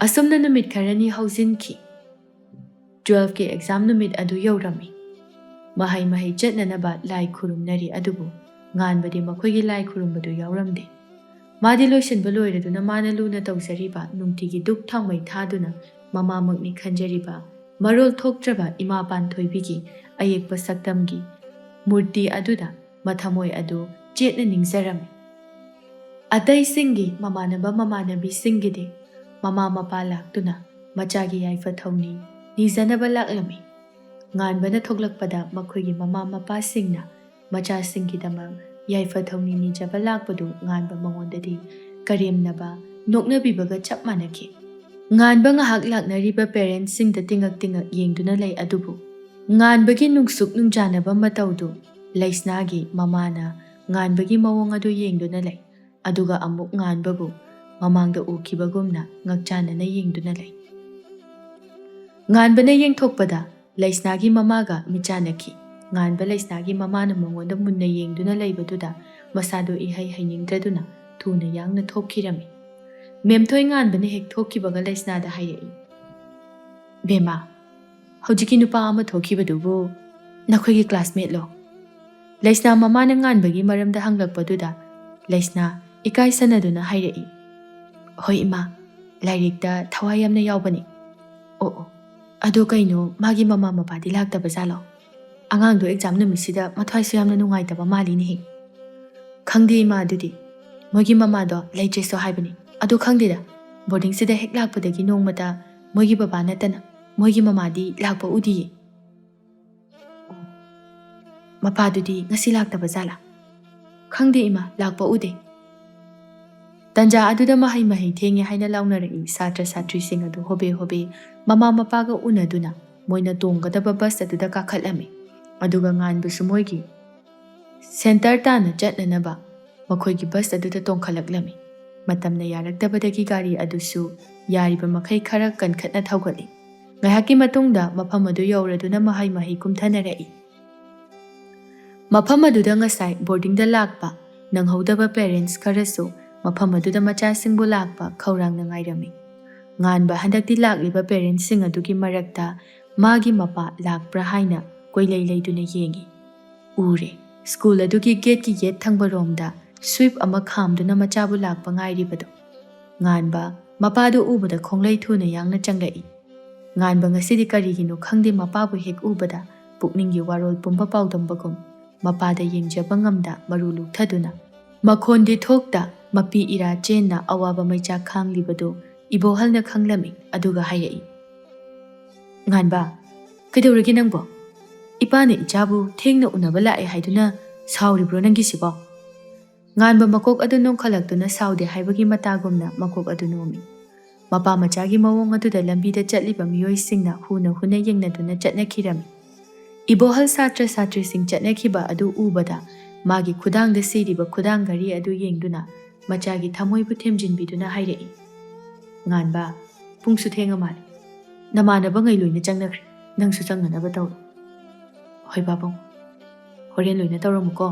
ꯑꯁꯨꯝꯅ ꯅꯨꯃꯤꯠ ꯈꯔꯅꯤ ꯍꯧꯖꯤꯟꯈꯤ꯫ 12ꯀꯤ ꯑꯦꯛꯖꯥꯝ ꯅꯨꯃꯤꯠ ꯑꯗꯨ ꯌꯧꯔꯝꯃꯤ꯫ ꯃꯍꯩ ꯆꯠꯅꯅꯕ ꯂꯥꯏ ꯈꯨꯔꯨꯝꯅꯔꯤ ꯑꯗꯨꯕꯨ ꯉꯥꯟꯕꯗꯤ ꯃꯈꯣꯏꯒꯤ ꯂꯥꯏ ꯈꯨꯔꯨꯝꯕꯗꯨ ꯌꯥꯎꯔꯝꯗꯦ꯫ ꯃꯥꯗꯤ ꯂꯣꯏꯁꯤꯟꯕ ꯂꯣꯏꯔꯗꯨꯅ ꯃꯥꯅ ꯂꯨꯅ ꯇꯧꯖꯔꯤꯕ ꯅꯨꯡꯇꯤꯒꯤ ꯗꯨꯛ ꯊꯥꯎꯃꯩ ꯊꯥꯗꯨꯅ ꯃꯃꯥꯃꯛꯅꯤ ꯈꯟꯖꯔꯤꯕ ꯃꯔꯣꯜ ꯊꯣꯛꯇ꯭ꯔꯕ ꯏꯃꯥ ꯄꯥꯟꯊꯣꯏꯕꯤꯒꯤ ꯑꯌꯦꯛꯄ ꯁꯛꯇꯝꯒꯤ ꯃꯨꯔꯇꯤ ꯑꯗꯨꯗ ꯃꯊꯃꯣꯏ ꯑꯗꯨ ꯆꯦꯠꯅ ꯅꯤꯡꯖꯔꯝꯃꯤ꯫ ꯑꯇꯩꯁꯤꯡꯒꯤ ꯃꯃꯥꯟꯅꯕ ꯃꯃꯥꯟꯅꯕꯤꯁꯤꯡꯒꯤꯗꯤ ꯃꯃꯥ ꯃꯄꯥ ꯂꯥꯛꯇꯨꯅ ꯃꯆꯥꯒꯤ ꯌꯥꯏꯐ ꯊꯧꯅꯤ ꯅꯤꯖꯅꯕ ꯂꯥꯛꯂꯝꯃꯤ꯫ ꯉꯥꯟꯕꯅ ꯊꯣꯛꯂꯛꯄꯗ ꯃꯈꯣꯏꯒꯤ ꯃꯃꯥ ꯃꯄꯥꯁꯤꯡꯅ ꯃꯆꯥꯁꯤꯡꯒꯤꯗꯃꯛ ꯌꯥꯏꯐ ꯊꯧꯅꯤ ꯅꯤꯖꯕ ꯂꯥꯛꯄꯗꯨ ꯉꯥꯟꯕ ꯃꯉꯣꯟꯗꯗꯤ ꯀꯔꯦꯝꯅꯕ ꯅꯣꯛꯅꯕꯤꯕꯒ ꯆꯞ ꯃꯥꯟꯅꯈꯤ꯫ ꯉꯥꯟꯕ ꯉꯥꯏꯍꯥꯛ ꯂꯥꯛꯅꯔꯤꯕ ꯄꯦꯔꯦꯟꯠꯁꯤꯡꯗ ꯇꯤꯡꯉꯛ ꯌꯦꯡꯗꯨꯅ ꯂꯩ ꯑꯗꯨꯕꯨ ꯉꯥꯟꯕꯒꯤ ꯅꯨꯡꯁꯨꯛ ꯅꯨꯡꯖꯥꯅꯕ ꯃꯇꯧꯗꯨ ꯂꯩꯁꯅꯥꯒꯤ ꯃꯃꯥꯅ ꯉꯥꯟꯕꯒꯤ ꯃꯑꯣꯡ ꯑꯗꯨ ꯌꯦꯡꯗꯨꯅ ꯂꯩ, ꯑꯗꯨꯒ ꯑꯃꯨꯛ ꯉꯥꯟꯕꯕꯨ ꯃꯃꯥꯡꯗ ꯎꯈꯤꯕꯒꯨꯝꯅ ꯉꯛꯆꯥꯟꯅꯅ ꯌꯦꯡꯗꯨꯅ ꯂꯩ꯫ ꯉꯥꯟꯕꯅ ꯌꯦꯡꯊꯣꯛꯄꯗ ꯂꯩꯁꯅꯥꯒꯤ ꯃꯃꯥꯒ ꯃꯤꯆꯥꯟꯅꯈꯤ꯫ ꯉꯥꯟꯕ ꯂꯩꯁꯅꯥꯒꯤ ꯃꯃꯥꯅ ꯃꯉꯣꯟꯗ ꯃꯨꯟꯅ ꯌꯦꯡꯗꯨꯅ ꯂꯩꯕꯗꯨꯗ ꯃꯁꯥꯗꯨ ꯏꯍꯩ ꯍꯩꯅꯤꯡꯗ꯭ꯔꯗꯨꯅ ꯊꯨꯅ ꯌꯥꯡꯅ ꯊꯣꯛꯈꯤꯔꯝꯃꯤ꯫ ꯃꯦꯝꯊꯣꯏ ꯉꯥꯟꯕꯅ ꯍꯦꯛ ꯊꯣꯛꯈꯤꯕꯒ ꯂꯩꯁꯅꯥꯗ ꯍꯥꯏꯔꯛꯏ, "ꯕꯦꯝꯃ, ꯍꯧꯖꯤꯛꯀꯤ ꯅꯨꯄꯥ ꯑꯃ ꯊꯣꯛꯈꯤꯕꯗꯨꯕꯨ ꯅꯈꯣꯏꯒꯤ ꯀ꯭ꯂꯥꯁꯃꯦꯠꯂꯣ?" ꯂꯩꯁꯅꯥ ꯃꯃꯥꯅ ꯉꯥꯟꯕꯒꯤ ꯃꯔꯝꯗ ꯍꯪꯂꯛꯄꯗꯨꯗ ꯂꯩꯁꯅꯥ ꯏꯀꯥꯏꯁꯅꯗꯨꯅ ꯍꯥꯏꯔꯛꯏ, "ꯍꯣꯏ ꯏꯃꯥ, ꯂꯥꯏꯔꯤꯛꯇ ꯊꯋꯥꯏ ꯌꯥꯝꯅ ꯌꯥꯎꯕꯅꯤ." "ꯑꯣ, ꯑꯗꯣ ꯀꯩꯅꯣ ꯃꯥꯒꯤ ꯃꯃꯥ ꯃꯄꯥꯗꯤ ꯂꯥꯛꯇꯕ ꯖꯥꯠꯂꯣ? ꯑꯉꯥꯡꯗꯣ ꯑꯦꯛꯖꯥꯝ ꯅꯨꯃꯤꯠꯁꯤꯗ ꯃꯊ꯭ꯋꯥꯏꯁꯨ ꯌꯥꯝꯅ ꯅꯨꯡꯉꯥꯏꯇꯕ ꯃꯥꯜꯂꯤꯅꯦꯍꯦ." "ꯈꯪꯗꯦ ꯏꯃꯥ, ꯑꯗꯨꯗꯤ ꯃꯣꯏꯒꯤ ꯃꯃꯥꯗꯣ ꯂꯩꯇ꯭ꯔꯦꯁꯨ ꯍꯥꯏꯕꯅꯤ, ꯑꯗꯨ ꯈꯪꯗꯦꯗ, ꯕꯣꯔꯗꯤꯡꯁꯤꯗ ꯍꯦꯛ ꯂꯥꯛꯄꯗꯒꯤ ꯅꯣꯡꯃꯇ ꯃꯣꯏꯒꯤ ꯕꯕꯥ ꯅꯠꯇꯅ ꯃꯣꯏꯒꯤ ꯃꯃꯥꯗꯤ ꯂꯥꯛꯄ ꯎꯗꯤꯌꯦ." "ꯃꯄꯥꯗꯨꯗꯤ ꯉꯁꯤ ꯂꯥꯛꯇꯕ ꯖꯥꯠꯂꯥ?" "ꯈꯪꯗꯦ ꯏꯃꯥ, ꯂꯥꯛꯄ ꯎꯗꯦ." ꯇꯟꯖꯥ ꯑꯗꯨꯗ ꯃꯍꯩ ꯊꯦꯡꯉꯦ ꯍꯥꯏꯅ ꯂꯥꯎꯅꯔꯛꯏ ꯁꯥꯇ꯭ꯔ ꯁꯥꯇ꯭ꯔꯤꯁꯤꯡ ꯑꯗꯨ ꯍꯣꯕꯦ ꯃꯃꯥ ꯃꯄꯥꯒ ꯎꯅꯗꯨꯅ ꯃꯣꯏꯅ ꯇꯣꯡꯒꯗꯕ ꯕꯁ ꯑꯗꯨꯗ ꯀꯥꯈꯠꯂꯝꯃꯤ꯫ ꯑꯗꯨꯒ ꯉꯥꯟꯕꯁꯨ ꯃꯣꯏꯒꯤ ꯁꯦꯟꯇꯔ ꯇꯥꯅ ꯆꯠꯅꯅꯕ ꯃꯈꯣꯏꯒꯤ ꯕꯁ ꯑꯗꯨꯗ ꯇꯣꯡꯈꯠꯂꯛꯂꯝꯃꯤ꯫ ꯃꯇꯝꯅ ꯌꯥꯔꯛꯇꯕꯗꯒꯤ ꯒꯥꯔꯤ ꯑꯗꯨꯁꯨ ꯌꯥꯔꯤꯕ ꯃꯈꯩ ꯈꯔ ꯀꯟꯈꯠꯅ ꯊꯧꯒꯠꯂꯤ꯫ ꯉꯥꯏꯍꯥꯛꯀꯤ ꯃꯇꯨꯡꯗ ꯃꯐꯝ ꯑꯗꯨ ꯌꯧꯔꯗꯨꯅ ꯃꯍꯩ ꯀꯨꯝꯊꯅꯔꯛꯏ꯫ ꯃꯐꯝ ꯑꯗꯨꯗ ꯉꯁꯥꯏ ꯕꯣꯔꯗꯤꯡꯗ ꯂꯥꯛꯄ ꯅꯪꯍꯧꯗꯕ ꯄꯦꯔꯦꯟꯠꯁ ꯈꯔꯁꯨ ꯃꯐꯝ ꯑꯗꯨꯗ ꯃꯆꯥꯁꯤꯡꯕꯨ ꯂꯥꯛꯄ ꯈꯧꯔꯥꯡꯅ ꯉꯥꯏꯔꯝꯃꯤ꯫ ꯉꯥꯟꯕ ꯍꯟꯗꯛꯇꯤ ꯂꯥꯛꯂꯤꯕ ꯄꯦꯔꯦꯟꯠꯁꯤꯡ ꯑꯗꯨꯒꯤ ꯃꯔꯛꯇ ꯃꯥꯒꯤ ꯃꯄꯥ ꯂꯥꯛꯄ꯭ꯔꯥ ꯍꯥꯏꯅ ꯀꯣꯏꯂꯩ ꯂꯩꯗꯨꯅ ꯌꯦꯡꯉꯤ꯫ ꯎꯔꯦ, ꯁ꯭ꯀꯨꯜ ꯑꯗꯨꯒꯤ ꯒꯦꯠꯀꯤ ꯌꯦꯠ ꯊꯪꯕꯔꯣꯝꯗ ꯁ꯭ꯋꯤꯞ ꯑꯃ ꯈꯥꯝꯗꯨꯅ ꯃꯆꯥꯕꯨ ꯂꯥꯛꯄ ꯉꯥꯏꯔꯤꯕꯗꯣ꯫ ꯉꯥꯟꯕ ꯃꯄꯥꯗꯨ ꯎꯕꯗ ꯈꯣꯡꯂꯩ ꯊꯨꯅ ꯌꯥꯡꯅ ꯆꯪꯂꯛꯏ꯫ ꯉꯥꯟꯕ ꯉꯁꯤꯗꯤ ꯀꯔꯤꯒꯤꯅꯣ ꯈꯪꯗꯦ ꯃꯄꯥꯕꯨ ꯍꯦꯛ ꯎꯕꯗ ꯄꯨꯛꯅꯤꯡꯒꯤ ꯋꯥꯔꯣꯜ ꯄꯨꯝꯕ ꯄꯥꯎꯗꯝꯕꯒꯨꯝ ꯃꯄꯥꯗ ꯌꯦꯡꯖꯕ ꯉꯝꯗ ꯃꯔꯨ ꯂꯨꯛꯊꯗꯨꯅ ꯃꯈꯣꯟꯗꯤ ꯊꯣꯛꯇ ꯃꯄꯤ ꯏꯔꯥ ꯆꯦꯟꯅ ꯑꯋꯥꯕ ꯃꯩꯆꯥꯛ ꯈꯥꯡꯂꯤꯕꯗꯨ ꯏꯕꯣꯍꯜꯅ ꯈꯪꯂꯝꯃꯤ꯫ ꯑꯗꯨꯒ ꯍꯥꯏꯔꯛꯏ, "ꯉꯥꯟꯕ, ꯀꯩꯗꯧꯔꯒꯦ ꯅꯪꯕꯣ? ꯏꯄꯥꯅ ꯏꯆꯥꯕꯨ ꯊꯦꯡꯅ ꯎꯅꯕ ꯂꯥꯛꯑꯦ ꯍꯥꯏꯗꯨꯅ ꯁꯥꯎꯔꯤꯕ꯭ꯔꯣ ꯅꯪꯒꯤꯁꯤꯕꯣ?" ꯉꯥꯟꯕ ꯃꯀꯣꯛ ꯑꯗꯨ ꯅꯣꯝꯈꯠꯂꯛꯇꯨꯅ ꯁꯥꯎꯗꯦ ꯍꯥꯏꯕꯒꯤ ꯃꯇꯥꯒꯨꯝꯅ ꯃꯀꯣꯛ ꯑꯗꯨ ꯅꯣꯝꯃꯤ꯫ ꯃꯄꯥ ꯃꯆꯥꯒꯤ ꯃꯑꯣꯡ ꯑꯗꯨꯗ ꯂꯝꯕꯤꯗ ꯆꯠꯂꯤꯕ ꯃꯤꯑꯣꯏꯁꯤꯡꯅ ꯍꯨꯅ ꯌꯦꯡꯅꯗꯨꯅ ꯆꯠꯅꯈꯤꯔꯝꯃꯤ꯫ ꯏꯕꯣꯍꯜ ꯁꯥꯇ꯭ꯔ ꯁꯥꯇ꯭ꯔꯤꯁꯤꯡ ꯆꯠꯅꯈꯤꯕ ꯑꯗꯨ ꯎꯕꯗ ꯃꯥꯒꯤ ꯈꯨꯗꯥꯡꯗ ꯁꯤꯔꯤꯕ ꯈꯨꯗꯥꯡ ꯘꯔꯤ ꯑꯗꯨ ꯌꯦꯡꯗꯨꯅ ꯃꯆꯥꯒꯤ ꯊꯃꯣꯏꯕꯨ ꯊꯦꯝꯖꯤꯟꯕꯤꯗꯨꯅ ꯍꯥꯏꯔꯛꯏ, "ꯉꯥꯟꯕ, ꯄꯨꯡꯁꯨ ꯊꯦꯡꯉ ꯃꯥꯜꯂꯦ. ꯅꯃꯥꯟꯅꯕꯉꯩ ꯂꯣꯏꯅ ꯆꯪꯅꯈ꯭ꯔꯦ. ꯅꯪꯁꯨ ꯆꯪꯅꯅꯕ ꯇꯧꯔꯣ." "ꯍꯣꯏ ꯄꯥꯕꯨꯡ, ꯍꯣꯔꯦꯟ ꯂꯣꯏꯅ ꯇꯧꯔꯝꯃꯨꯀꯣ.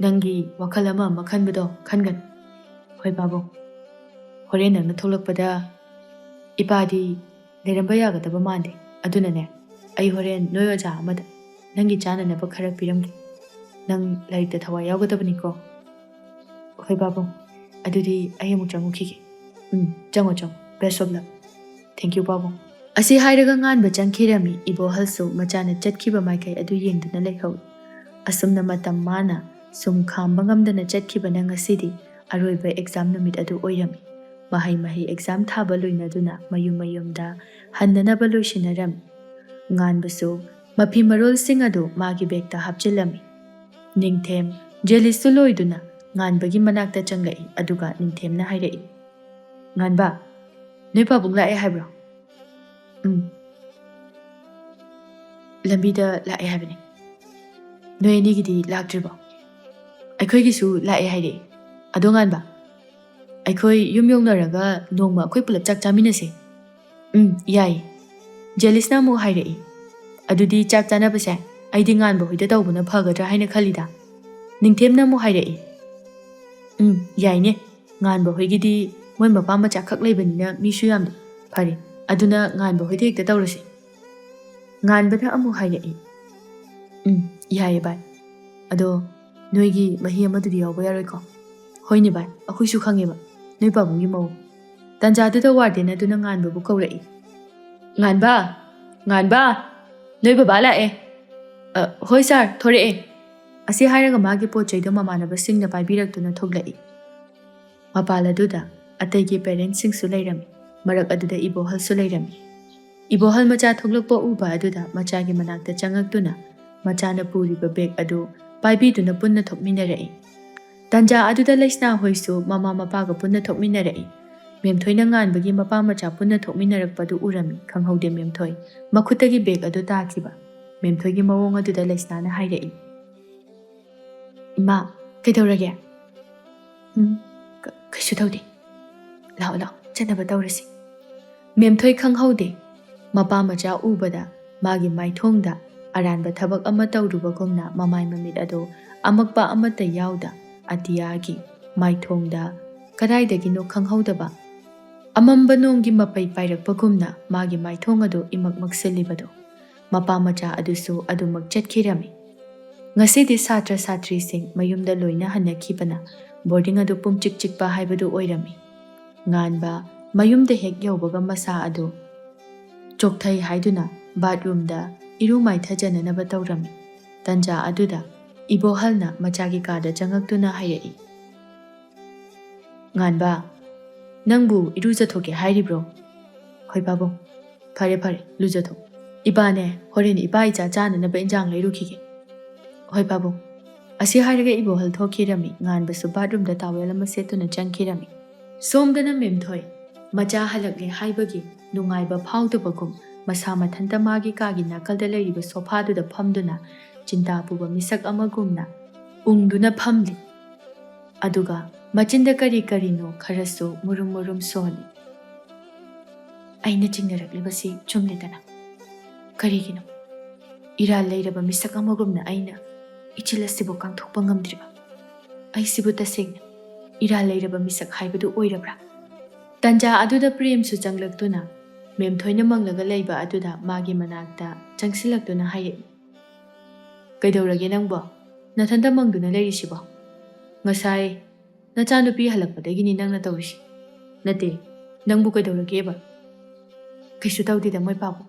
ꯅꯪꯒꯤ ꯋꯥꯈꯜ ꯑꯃ ꯈꯟꯕꯗꯣ ꯈꯟꯒꯅꯨ." "ꯍꯣꯏ ꯄꯥꯕꯨꯡ, ꯍꯣꯔꯦꯟ ꯅꯪꯅ ꯊꯣꯛꯂꯛꯄꯗ ꯏꯄꯥꯗꯤ ꯂꯩꯔꯝꯕ ꯌꯥꯒꯗꯕ ꯃꯥꯟꯗꯦ. ꯑꯗꯨꯅꯅꯦ, ꯑꯩ ꯍꯣꯔꯦꯟ ꯅꯣꯏ ꯑꯣꯖꯥ ꯑꯃꯗ ꯅꯪꯒꯤ ꯆꯥꯅꯅꯕ ꯈꯔ ꯄꯤꯔꯝꯒꯦ. ꯅꯪ ꯂꯥꯏꯔꯤꯛꯇ ꯊꯋꯥꯏ ꯌꯥꯎꯒꯗꯕꯅꯤꯀꯣ." "ꯍꯣꯏ ꯄꯥꯕꯨꯡ, ꯑꯗꯨꯗꯤ ꯑꯩ ꯑꯃꯨꯛ ꯆꯪꯉꯨꯈꯤꯒꯦ." ꯆꯪꯉꯣ. Best of luck." "Thank you ꯄꯥꯕꯨꯡ." ꯑꯁꯤ ꯍꯥꯏꯔꯒ ꯉꯥꯟꯕ ꯆꯪꯈꯤꯔꯝꯃꯤ꯫ ꯏꯕꯣꯍꯜꯁꯨ ꯃꯆꯥꯅ ꯆꯠꯈꯤꯕ ꯃꯥꯏꯀꯩ ꯑꯗꯨ ꯌꯦꯡꯗꯨꯅ ꯂꯩꯍꯧꯏ꯫ ꯑꯁꯨꯝꯅ ꯃꯇꯝ ꯃꯥꯅ Sum khamba ngamdana chatkhibana ngasidi aroiba exam numit adu oirami. Mahai exam thaba loinaduna mayumda handanaba loisinarami. Nganbasu mapi marol sing adu magi bekta hapchilami. Ningthem jelisu loiduna nganbagi manakta changai aduga ningthemna hairai. Nganba, noi pabung lae haibro? Lambida lae haibani. Noi anigidi lakdribo. Aikhoigisu lae haire. Ado nganba. Aikoi yumyongnaraga nongma akhoi pulap chak chaminase. Yai. Jelisna mu hairai. Adudi chak chanabase aidi nganba hoida tawbuna phagadra haina khalida. Ningthemna mu hairai. Yai ne. Nganba hoigidi moi mapa macha khak leibanina misu yamdi. Phare. Aduna nganba hoide hekta tawrase. Nganbada amu hairai. Yai bai. Ado noigi mahi amadudi yawba yaroiko. Hoine bai. Akhoisu khangeba. Noi pabungi mau. Tanjadada warden aduna nganbabu kawrai. Nganba. Noi baba lae. Hoi sir, thore e. Asi hairaga magi pochaido mamanaba singna paibirakduna thoglai. Mapaladuda ataigi parents singsu lairami. Marak aduda ibohal su lairami. Ibohal macha thoglakpa uba aduda machagi manakta changaktuna machana puriba bag adu paibiduna punna thokminarai. Tanja aduda laisna hoisu mama mapaga punna thokminarai. Memthoina nganbagi mapa macha punna thokminarakpadu urami khanghaude memthoi makhutagi bag adu takiba. Memthoigi mawong aduda laisna na hairai. Ima, kaidaurage? Kaisu tawde. Lao, chanaba tawrasi. Memthoi khanghaude mapa macha ubada magi maithongda aranba thabak ama tawrubagumna mamai mamit ado amakpa amata yauda atiyagi maithongda kadaidagino khanghaudaba amamba nonggi mapai pairakpagumna magi maithong ado imak makselibado mapa macha adusu adumak chatkhirami. Ngasidi satra satri sing mayumda loina hanakhibana boarding adu pumchik chikpa haibadu oirami. Nganba mayumda hek yawbaga masa adu chokthai haiduna bathroom da iru maithajananaba tawrami. Tanja aduda ibohalna machagi kada changaktuna hairai. Nganba, nangbu irujathoke hairibro? Hoi babu. Phare lujatho. Ibane horen iba icha chananaba injang leirukhige. Hoi babu. Asi hairaga ibohal thokhirami. Nganbasu bathroom da tawel ama setuna changkhirami. Somdana memthoi macha halakle haibagi nungaiba phawdabagum masa mathanta magi kagi nakalda leiriba sofaduda phamduna chinta puba misak amagumna ungduna phamli. Aduga machinda kari no kharasu murum soli. Aina chingnaraklibasi chumlidana. Karigino. Ira leiraba misak amagumna aina ichilasibu kangthokpa ngamdriba. Ai sibu tasengna ira leiraba misak haibadu oirabra. Tanja aduda premsu changlaktuna memthoina manglaga leiba aduda magi manakta changsilaktuna haye. Kaidaurage nangbo nathanda mangduna leirisibo. Ngasai nachanupi halakpadagini nangna tawrisi. Nate nangbu kaidaurageba. Kaisu tawdida moi pabu.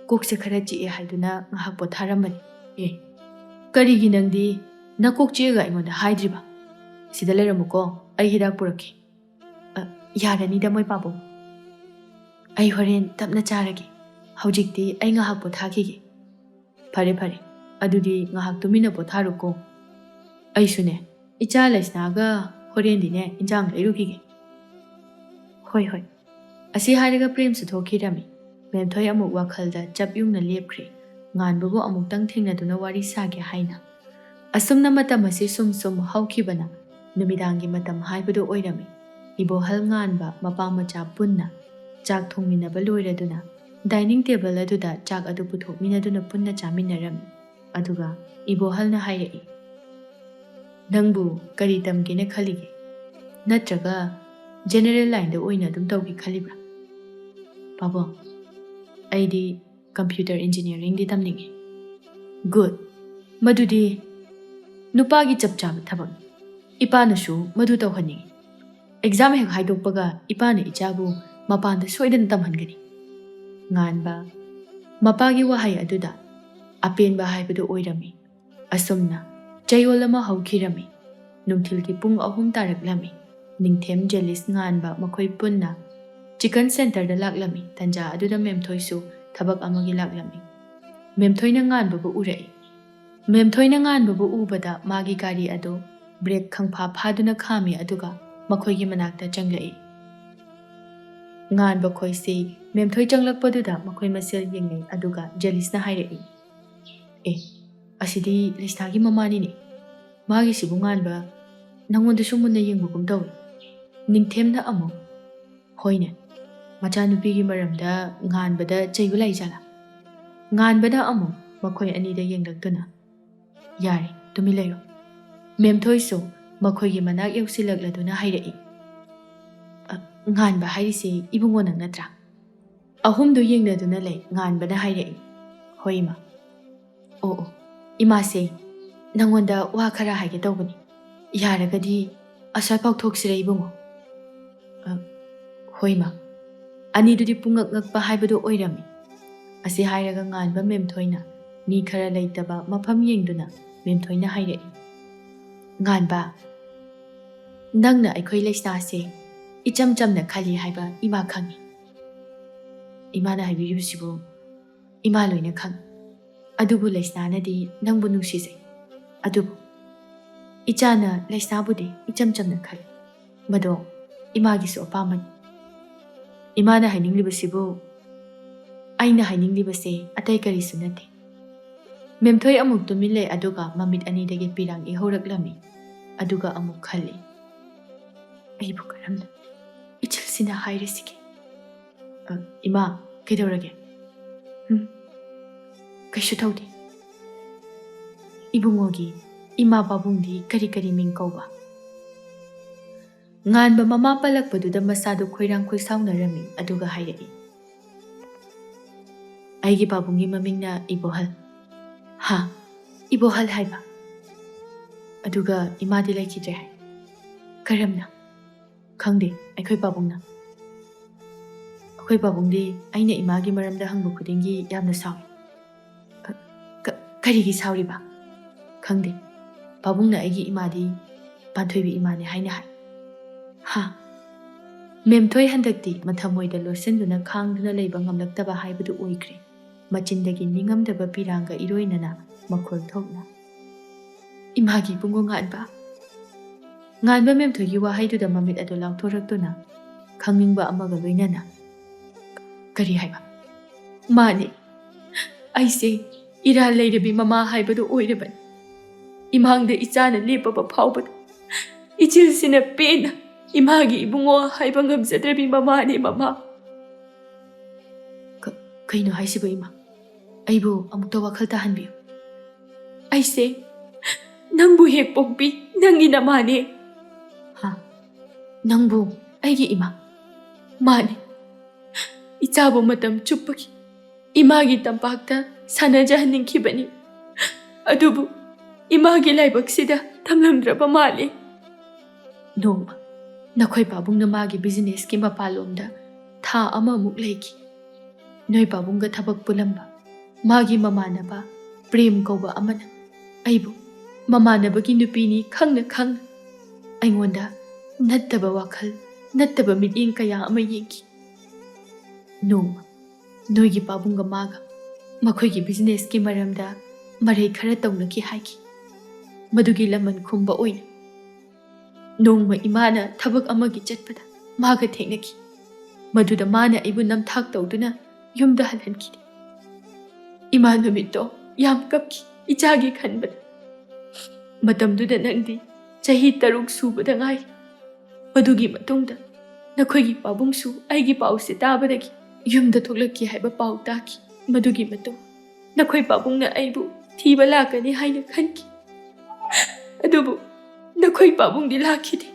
Kokse khara chi e haiduna ngahak potharamani. Karigi nangdi nakok chiga ingonda haidriba. Sida leiramuko ai hidak purakki. Yarani da moi pabu. Ai horen tapna charagi. Haujikti ai ngahak pothakigi. Phare. Adudi ngahak tumina potharuko. Ai sune. Icha laisnaga horen dine injang leirukigi. Hoi. Asi hairaga prem su thokhirami. Memthoi amuk wakhalda chapyungna lepkhri. Nganbabu amuktang thingnaduna wari sage haina. Asumna matam asi sum haukhibana. Numidangi matam haibadu oirami. Ibohal nganba mapa macha punna chak thongminaba loiraduna dining table aduda chak adu puthokminaduna punna chaminarami. Aduga ibohalna hairai. Nangbu kari tamgene khalige? Natraga general line da oina dum tawgi khalibra? Babo, aidi computer engineering di tamningi. Good. Madudi nupagi chapchaba thabak. Ipanasu madu tawhaningi. Exam hek haidokpaga ipana ichabu mapanda soidan tamhangani. Nganba mapagi wahai aduda apenba haibadu oirami. Asumna ꯆꯌꯣꯜ ꯑꯃ ꯍꯧꯈꯤꯔꯝꯃꯤ. ꯅꯨꯡꯊꯤꯜꯒꯤ ꯄꯨꯡ 3 ꯇꯥꯔꯛꯂꯝꯃꯤ. ꯅꯤꯡꯊꯦꯝ ꯖꯦꯂꯤꯁ ꯉꯥꯟꯕ ꯃꯈꯣꯏ ꯄꯨꯟꯅ chicken ꯁꯦꯟꯇꯔꯗ ꯂꯥꯛꯂꯝꯃꯤ. ꯇꯟꯖꯥ ꯑꯗꯨꯗ ꯃꯦꯝꯊꯣꯏꯁꯨ ꯊꯕꯛ ꯑꯃꯒꯤ ꯂꯥꯛꯂꯝꯃꯤ. ꯃꯦꯝꯊꯣꯏꯅ ꯉꯥꯟꯕꯕꯨ ꯎꯔꯛꯏ. ꯃꯦꯝꯊꯣꯏꯅ ꯉꯥꯟꯕꯕꯨ ꯎꯕꯗ ꯃꯥꯒꯤ ꯒꯥꯔꯤ ꯑꯗꯨ ꯕ꯭ꯔꯦꯛ ꯈꯪꯐꯥ ꯐꯥꯗꯨꯅ ꯈꯥꯝꯃꯤ ꯑꯗꯨꯒ ꯃꯈꯣꯏꯒꯤ ꯃꯅꯥꯛꯇ ꯆꯪꯂꯛꯏ. ꯉꯥꯟꯕ ꯈꯣꯏꯁꯤ ꯃꯦꯝꯊꯣꯏ ꯆꯪꯂꯛꯄꯗꯨꯗ ꯃꯈꯣꯏ ꯃꯁꯦꯜ ꯌꯦꯡꯅꯩ ꯑꯗꯨꯒ ꯖꯦꯂꯤꯁꯅ ꯍꯥꯏꯔꯛꯏ. ꯑꯁꯤꯗꯤ ꯂꯩꯁꯅꯥꯒꯤ ꯃꯃꯥꯅꯤꯅꯦ. ꯃꯥꯒꯤꯁꯤꯕꯨ ꯉꯥꯟꯕ ꯅꯪꯉꯣꯟꯗꯁꯨ ꯃꯨꯟꯅ ꯌꯦꯡꯕꯒꯨꯝ ꯇꯧꯏ. ꯅꯤꯡꯊꯦꯝꯅ ꯑꯃꯨꯛ ꯍꯣꯏꯅꯦ ꯃꯆꯥꯅꯨꯄꯤꯒꯤ ꯃꯔꯝꯗ ꯉꯥꯟꯕꯗ ꯆꯩꯕ ꯂꯩꯖꯥꯠꯂꯥ? ꯉꯥꯟꯕꯅ ꯑꯃꯨꯛ ꯃꯈꯣꯏ ꯑꯅꯤꯗ ꯌꯦꯡꯂꯛꯇꯨꯅ ꯌꯥꯔꯦ ꯇꯨꯃꯤꯟ ꯂꯩꯔꯣ. ꯃꯦꯝꯊꯣꯏꯁꯨ ꯃꯈꯣꯏꯒꯤ ꯃꯅꯥꯛ ꯌꯧꯁꯤꯜꯂꯛꯂꯗꯨꯅ ꯍꯥꯏꯔꯛꯏ. ꯉꯥꯟꯕ ꯍꯥꯏꯔꯤꯁꯤ ꯏꯕꯨꯡꯉꯣ ꯅꯪ ꯅꯠꯇ꯭ꯔꯥ? ꯑꯍꯨꯝꯗꯨ ꯌꯦꯡꯅꯗꯨꯅ ꯂꯩ. ꯉꯥꯟꯕꯅ ꯍꯥꯏꯔꯛꯏ. ꯍꯣꯏ ꯏꯃꯥ. ꯑꯣ ꯏꯃꯥꯁꯦ ꯅꯪꯉꯣꯟꯗ ꯋꯥ ꯈꯔ ꯍꯥꯏꯒꯦ ꯇꯧꯕꯅꯤ. ꯌꯥꯔꯒꯗꯤ ꯑꯁ꯭ꯋꯥꯏ ꯄꯥꯎꯊꯣꯛꯁꯤꯔ ꯏꯕꯨꯡꯉꯣ? ꯍꯣꯏ ꯏꯃꯥ. ꯑꯅꯤꯗꯨꯗꯤ ꯄꯨꯡꯉꯛ ꯉꯛꯄ ꯍꯥꯏꯕꯗꯨ ꯑꯣꯏꯔꯝꯃꯤ. ꯑꯁꯤ ꯍꯥꯏꯔꯒ ꯉꯥꯟꯕ ꯃꯦꯝꯊꯣꯏꯅ ꯃꯤ ꯈꯔ ꯂꯩꯇꯕ ꯃꯐꯝ ꯌꯦꯡꯗꯨꯅ ꯃꯦꯝꯊꯣꯏꯅ ꯍꯥꯏꯔꯛꯏ. ꯉꯥꯟꯕ ꯅꯪꯅ ꯑꯩꯈꯣꯏ ꯂꯩꯁꯅꯥꯁꯦ ꯏꯆꯝ ꯆꯝꯅ ꯈꯜꯂꯤ ꯍꯥꯏꯕ ꯏꯃꯥ ꯈꯪꯉꯤ. ꯏꯃꯥꯅ ꯍꯥꯏꯕꯤꯔꯤꯕꯁꯤꯕꯨ ꯏꯃꯥ ꯂꯣꯏꯅ ꯈꯪꯉꯤ. ꯑꯗꯨꯕꯨ ꯂꯩꯁꯅꯥꯅꯗꯤ ꯅꯪꯕꯨ ꯅꯨꯡꯁꯤꯖꯩ. ꯑꯗꯨꯕꯨ ꯏꯆꯥꯅ ꯂꯩꯁꯅꯥꯕꯨꯗꯤ ꯏꯆꯝ ꯆꯝꯅ ꯈꯜꯂꯤ. ꯃꯗꯣ ꯏꯃꯥꯒꯤꯁꯨ ꯑꯄꯥꯝꯕꯅꯤ. ꯏꯃꯥꯅ ꯍꯥꯏꯅꯤꯡꯂꯤꯕꯁꯤꯕꯨ ꯑꯩꯅ ꯍꯥꯏꯅꯤꯡꯂꯤꯕꯁꯦ ꯑꯇꯩ ꯀꯔꯤꯁꯨ ꯅꯠꯇꯦ. ꯃꯦꯝꯊꯣꯏ ꯑꯃꯨꯛ ꯇꯨꯃꯤꯟ ꯂꯩ ꯑꯗꯨꯒ ꯃꯃꯤꯠ ꯑꯅꯤꯗꯒꯤ ꯄꯤꯔꯥꯡ ꯏꯍꯧꯔꯛꯂꯝꯃꯤ. ꯑꯗꯨꯒ ꯑꯃꯨꯛ ꯈꯜꯂꯤ. ꯑꯩꯕꯨ ꯀꯔꯝꯅ ꯏꯆꯤꯜꯁꯤꯅ ꯍꯥꯏꯔꯤꯁꯤꯒꯦ? ꯏꯃꯥ ꯀꯩꯗꯧꯔꯒꯦ? ꯀꯩꯁꯨ ꯇꯧꯗꯦ. ꯏꯕꯨꯡꯉꯣꯒꯤ ꯏꯃꯥ ꯄꯥꯕꯨꯡꯗꯤ ꯀꯔꯤ ꯀꯔꯤ ꯃꯤꯡ ꯀꯧꯕ? ꯉꯥꯟꯕ ꯃꯃꯥ ꯄꯜꯂꯛꯄꯗꯨꯗ ꯃꯁꯥꯗꯨ ꯈꯣꯏꯔꯥꯡ ꯈꯣꯏꯁꯥꯎꯅꯔꯝꯃꯤ ꯑꯗꯨꯒ ꯍꯥꯏꯔꯛꯏ. ꯑꯩꯒꯤ ꯄꯥꯕꯨꯡꯒꯤ ꯃꯃꯤꯡꯅ ꯏꯕꯣꯍꯜ. ꯍꯥ ꯏꯕꯣꯍꯜ ꯍꯥꯏꯕ? ꯑꯗꯨꯒ ꯏꯃꯥꯗꯤ ꯂꯩꯈꯤꯗ꯭ꯔꯦ ꯍꯥꯏ. ꯀꯔꯝꯅ? ꯈꯪꯗꯦ ꯑꯩꯈꯣꯏ ꯄꯥꯕꯨꯡꯅ. ꯑꯩꯈꯣই ꯄꯥꯕꯨꯡꯗꯤ ꯑꯩꯅ ꯏꯃꯥꯒꯤ ꯃꯔꯝꯗ ꯍꯪꯕ ꯈꯨꯗꯤꯡꯒꯤ ꯌꯥꯝꯅ ꯁꯥꯎꯏ. ꯀꯔꯤꯒꯤ ꯁꯥꯎꯔꯤꯕ? ꯈꯪꯗꯦ. ꯄꯥꯕꯨꯡꯅ ꯑꯩꯒꯤ ꯏꯃꯥꯗꯤ ꯄꯥꯟꯊꯣꯏꯕꯤ ꯏꯃꯥꯅꯤ ꯍꯥꯏꯅ ꯍꯥꯏ. ꯍꯥ? ꯃꯦꯝꯊꯣꯏ ꯍꯟꯗꯛꯇꯤ ꯃꯊꯃꯣꯏꯗ ꯂꯣꯠꯁꯤꯟꯗꯨꯅ ꯈꯥꯡꯗꯨꯅ ꯂꯩꯕ ꯉꯝꯂꯛꯇꯕ ꯍꯥꯏꯕꯗꯨ ꯑꯣꯏꯈ꯭ꯔꯦ. ꯃꯆꯤꯟꯗꯒꯤ ꯅꯤꯡꯉꯝꯗꯕ ꯄꯤꯔꯥꯡꯒ ꯏꯔꯣꯏꯅꯅ ꯃꯈꯣꯜ ꯊꯣꯛꯅ ꯏꯃꯥꯒꯤ ꯏꯕꯨꯡꯉꯣ ꯉꯥꯟꯕ. ꯉꯥꯟꯕ ꯃꯦꯝꯊꯣꯏꯒꯤ ꯋꯥꯍꯩꯗꯨꯗ ꯃꯃꯤꯠ ꯑꯗꯨ ꯂꯥꯎꯊꯣꯔꯛꯇꯨꯅ ꯈꯪꯅꯤꯡꯕ ꯑꯃꯒ ꯂꯣꯏꯅꯅ ꯀꯔꯤ ꯍꯥꯏꯕ? ꯃꯥꯅꯦ ꯑꯩꯁꯦ ꯏꯔꯥꯜ ꯂꯩꯔꯕꯤ ꯃꯃꯥ ꯍꯥꯏꯕꯗꯨ ꯑꯣꯏꯔꯕꯅꯤ. ꯏꯃꯥꯡꯗ ꯏꯆꯥꯅ ꯂꯦꯞꯄꯕ ꯐꯥꯎꯕꯗ ꯏꯆꯤꯜꯁꯤꯅ ꯄꯦꯟꯅ ꯏꯃꯥꯒꯤ ꯏꯕꯨꯡꯉꯣ ꯍꯥꯏꯕ ꯉꯝꯖꯗ꯭ꯔꯕꯤ ꯃꯃꯥꯅꯦ ꯃꯃꯥ. ꯀꯩꯅꯣ ꯍꯥꯏꯁꯤꯕ ꯏꯃꯥ? ꯑꯩꯕꯨ ꯑꯃꯨꯛꯇ ꯋꯥꯈꯜ ꯇꯥꯍꯟꯕꯤꯌꯨ. ꯑꯩꯁꯦ ꯅꯪꯕꯨ ꯍꯦꯛ ꯄꯣꯛꯄꯤ ꯅꯪꯒꯤ ꯅꯃꯥꯅꯦ. ꯍꯥ? ꯅꯪꯕꯨ ꯑꯩꯒꯤ ꯏꯃꯥ? ꯃꯥꯅꯦ. 이자부 마담 춥박이 이마기 땀박다 사나자하는기바니 아두부 이마기 라이박시다 탐람드라바 말리 노마 나코이 바붕나 마기 비즈니스기 마팔롬다 타 아마묵 레이기 너희 바붕가 타박 불람바 마기 마마나바 프레임 거바 아마나 아이부 마마나바기 누피니 캉나 캉나 아잉원다 nataba wakal nataba miding kaya ama yinki no noigi pabunga maga makoigi business ki maramda marai khara tawna ki haiki madugi laman khumba oina nongma imana thabak amagi chatpada maga thenaki maduda mana ibu namthak tawduna yumda halhanki ima numitto yam kapki ichagi khanbada matamduda nangdi chahi taruk subada ngai Madugi matungda nakoigi pabungsu aigi pause tabadagi yumda thoklaki haiba pau taki madugi matung nakoi pabungna aibu thiba lakani haina khanki adubu nakoi pabungdi lakhidi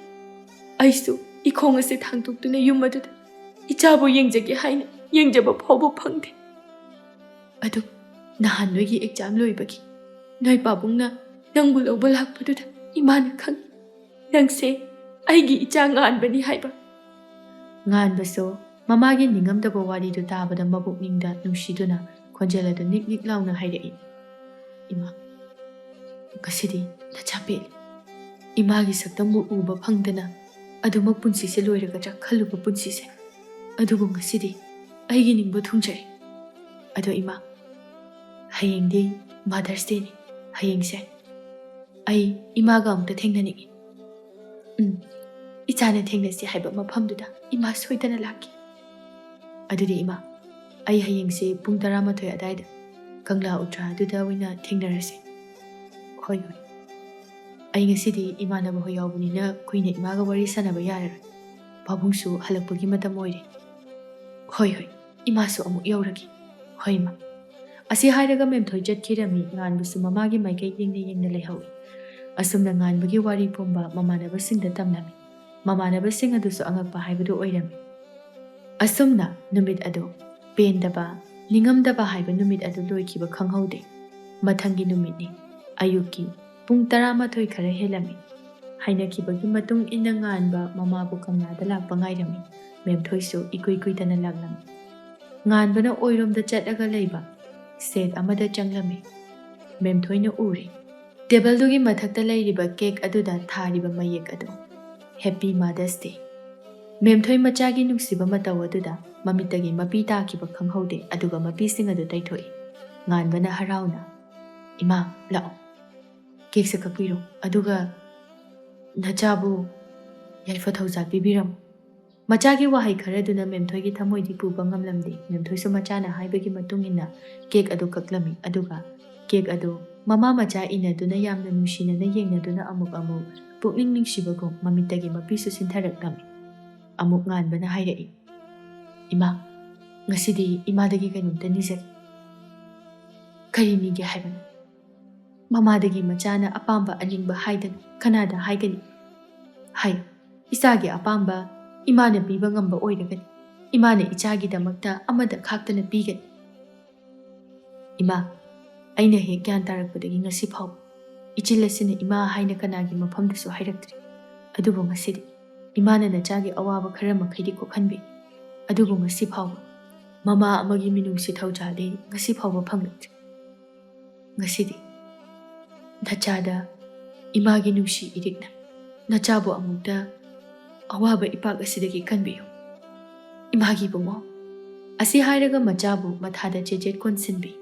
aisu ikhong ase thangtuktuna yumaduda ichabu yengjagi haina yengjaba phawba phangde adu nahan noigi exam loibagi noi pabungna nangbu lawba lakpaduda imana khang nangse aigi icha nganbani haiba nganbaso mamagi ningamdaba waridu tabada mabukningda nungsiduna khonjelada nik nik launa hairei ima kasidi Nacha peli. Imagi saktambu uba phangdana adumak punsise loiragatra khalluba punsise adubu ngasidi aigi ningbu thungjari. Ado ima hayengdi Mother's Day ni hayengse ai imaga amta thengnani. Ichana thengnasi haiba mafamduda ima soidana laki. Adudi ima ai hayengse pung 11 adaida Kangla Utra aduda wina thengnarase. Hoi hoi. Ai ngasidi imanaba hoi yaubunina kuina imaga wari sanaba yararoi. Pabungsu halakpagi matam oire. Hoi hoi. Imasu amuk yauragi. Hoi ma. Asi hairaga memthoi jatkirami nganbusu mamagi maikai yengna lehau. Asumna nganbagi wari pomba mamanaba singda tamnami. Mamanaba sing adusu angakpa haibadu oirami. Asumna numit ado pendaba ningamdaba haiba numit adu loikiba khanghaude. Mathangi numitni ayuki pung 11 khara helami. Hainakibagi matung ina nganba mamabu kamnada lakpa ngairami. Memthoisu ikuitana laglami. Nganbana oiromda chatlaga leiba set amada changlami. Memthoina uri. Tebeldugi mathakta leiriba cake aduda thariba mayek adu. Happy Mother's Day. Memthoi machagi nungsiba mataw aduda mamitagi mapi takiba khanghaude aduga mapi sing adu taithoi. Nganbana harauna. Ima lao. Cake sa kakpiro aduga nachabu yaifa thauza bibiram. Machagi wahai kharaduna memthoigi thamoidi puba ngamlamdi. Memthoisu machana haibagi matungina cake adu kaklami aduga cake adu mama macha inaduna yamna nungsinana yengnaduna amuk pukning ningsibagum mamitagi mapisu sintharaknami. Amuk nganbana hairai. Ima ngasidi imadagi kainumta nizari. Kari nige haibana. Mamadagi machana apamba aningba haidana kanada haigani. Hai isagi apamba imana piba ngamba oiragani. Imana ichagi damakta amada khaktana pigani. Ima aina he gyan tarakpadagi ngasi phau ichilasina ima haina kanagi mafamdasu hairaktri. Adubu ngasidi imana nachagi awaba khara makhaidi kokhanbi. Adubu ngasi phau mama amagi minungshi thaujali ngasi phau phanglatri. Ngasidi nachada imagi nungshi irikna nachabu amukta awaba ipak asidagi kanbiyo. Imagi bungo asi hairaga machabu mathada chejet konsinbi.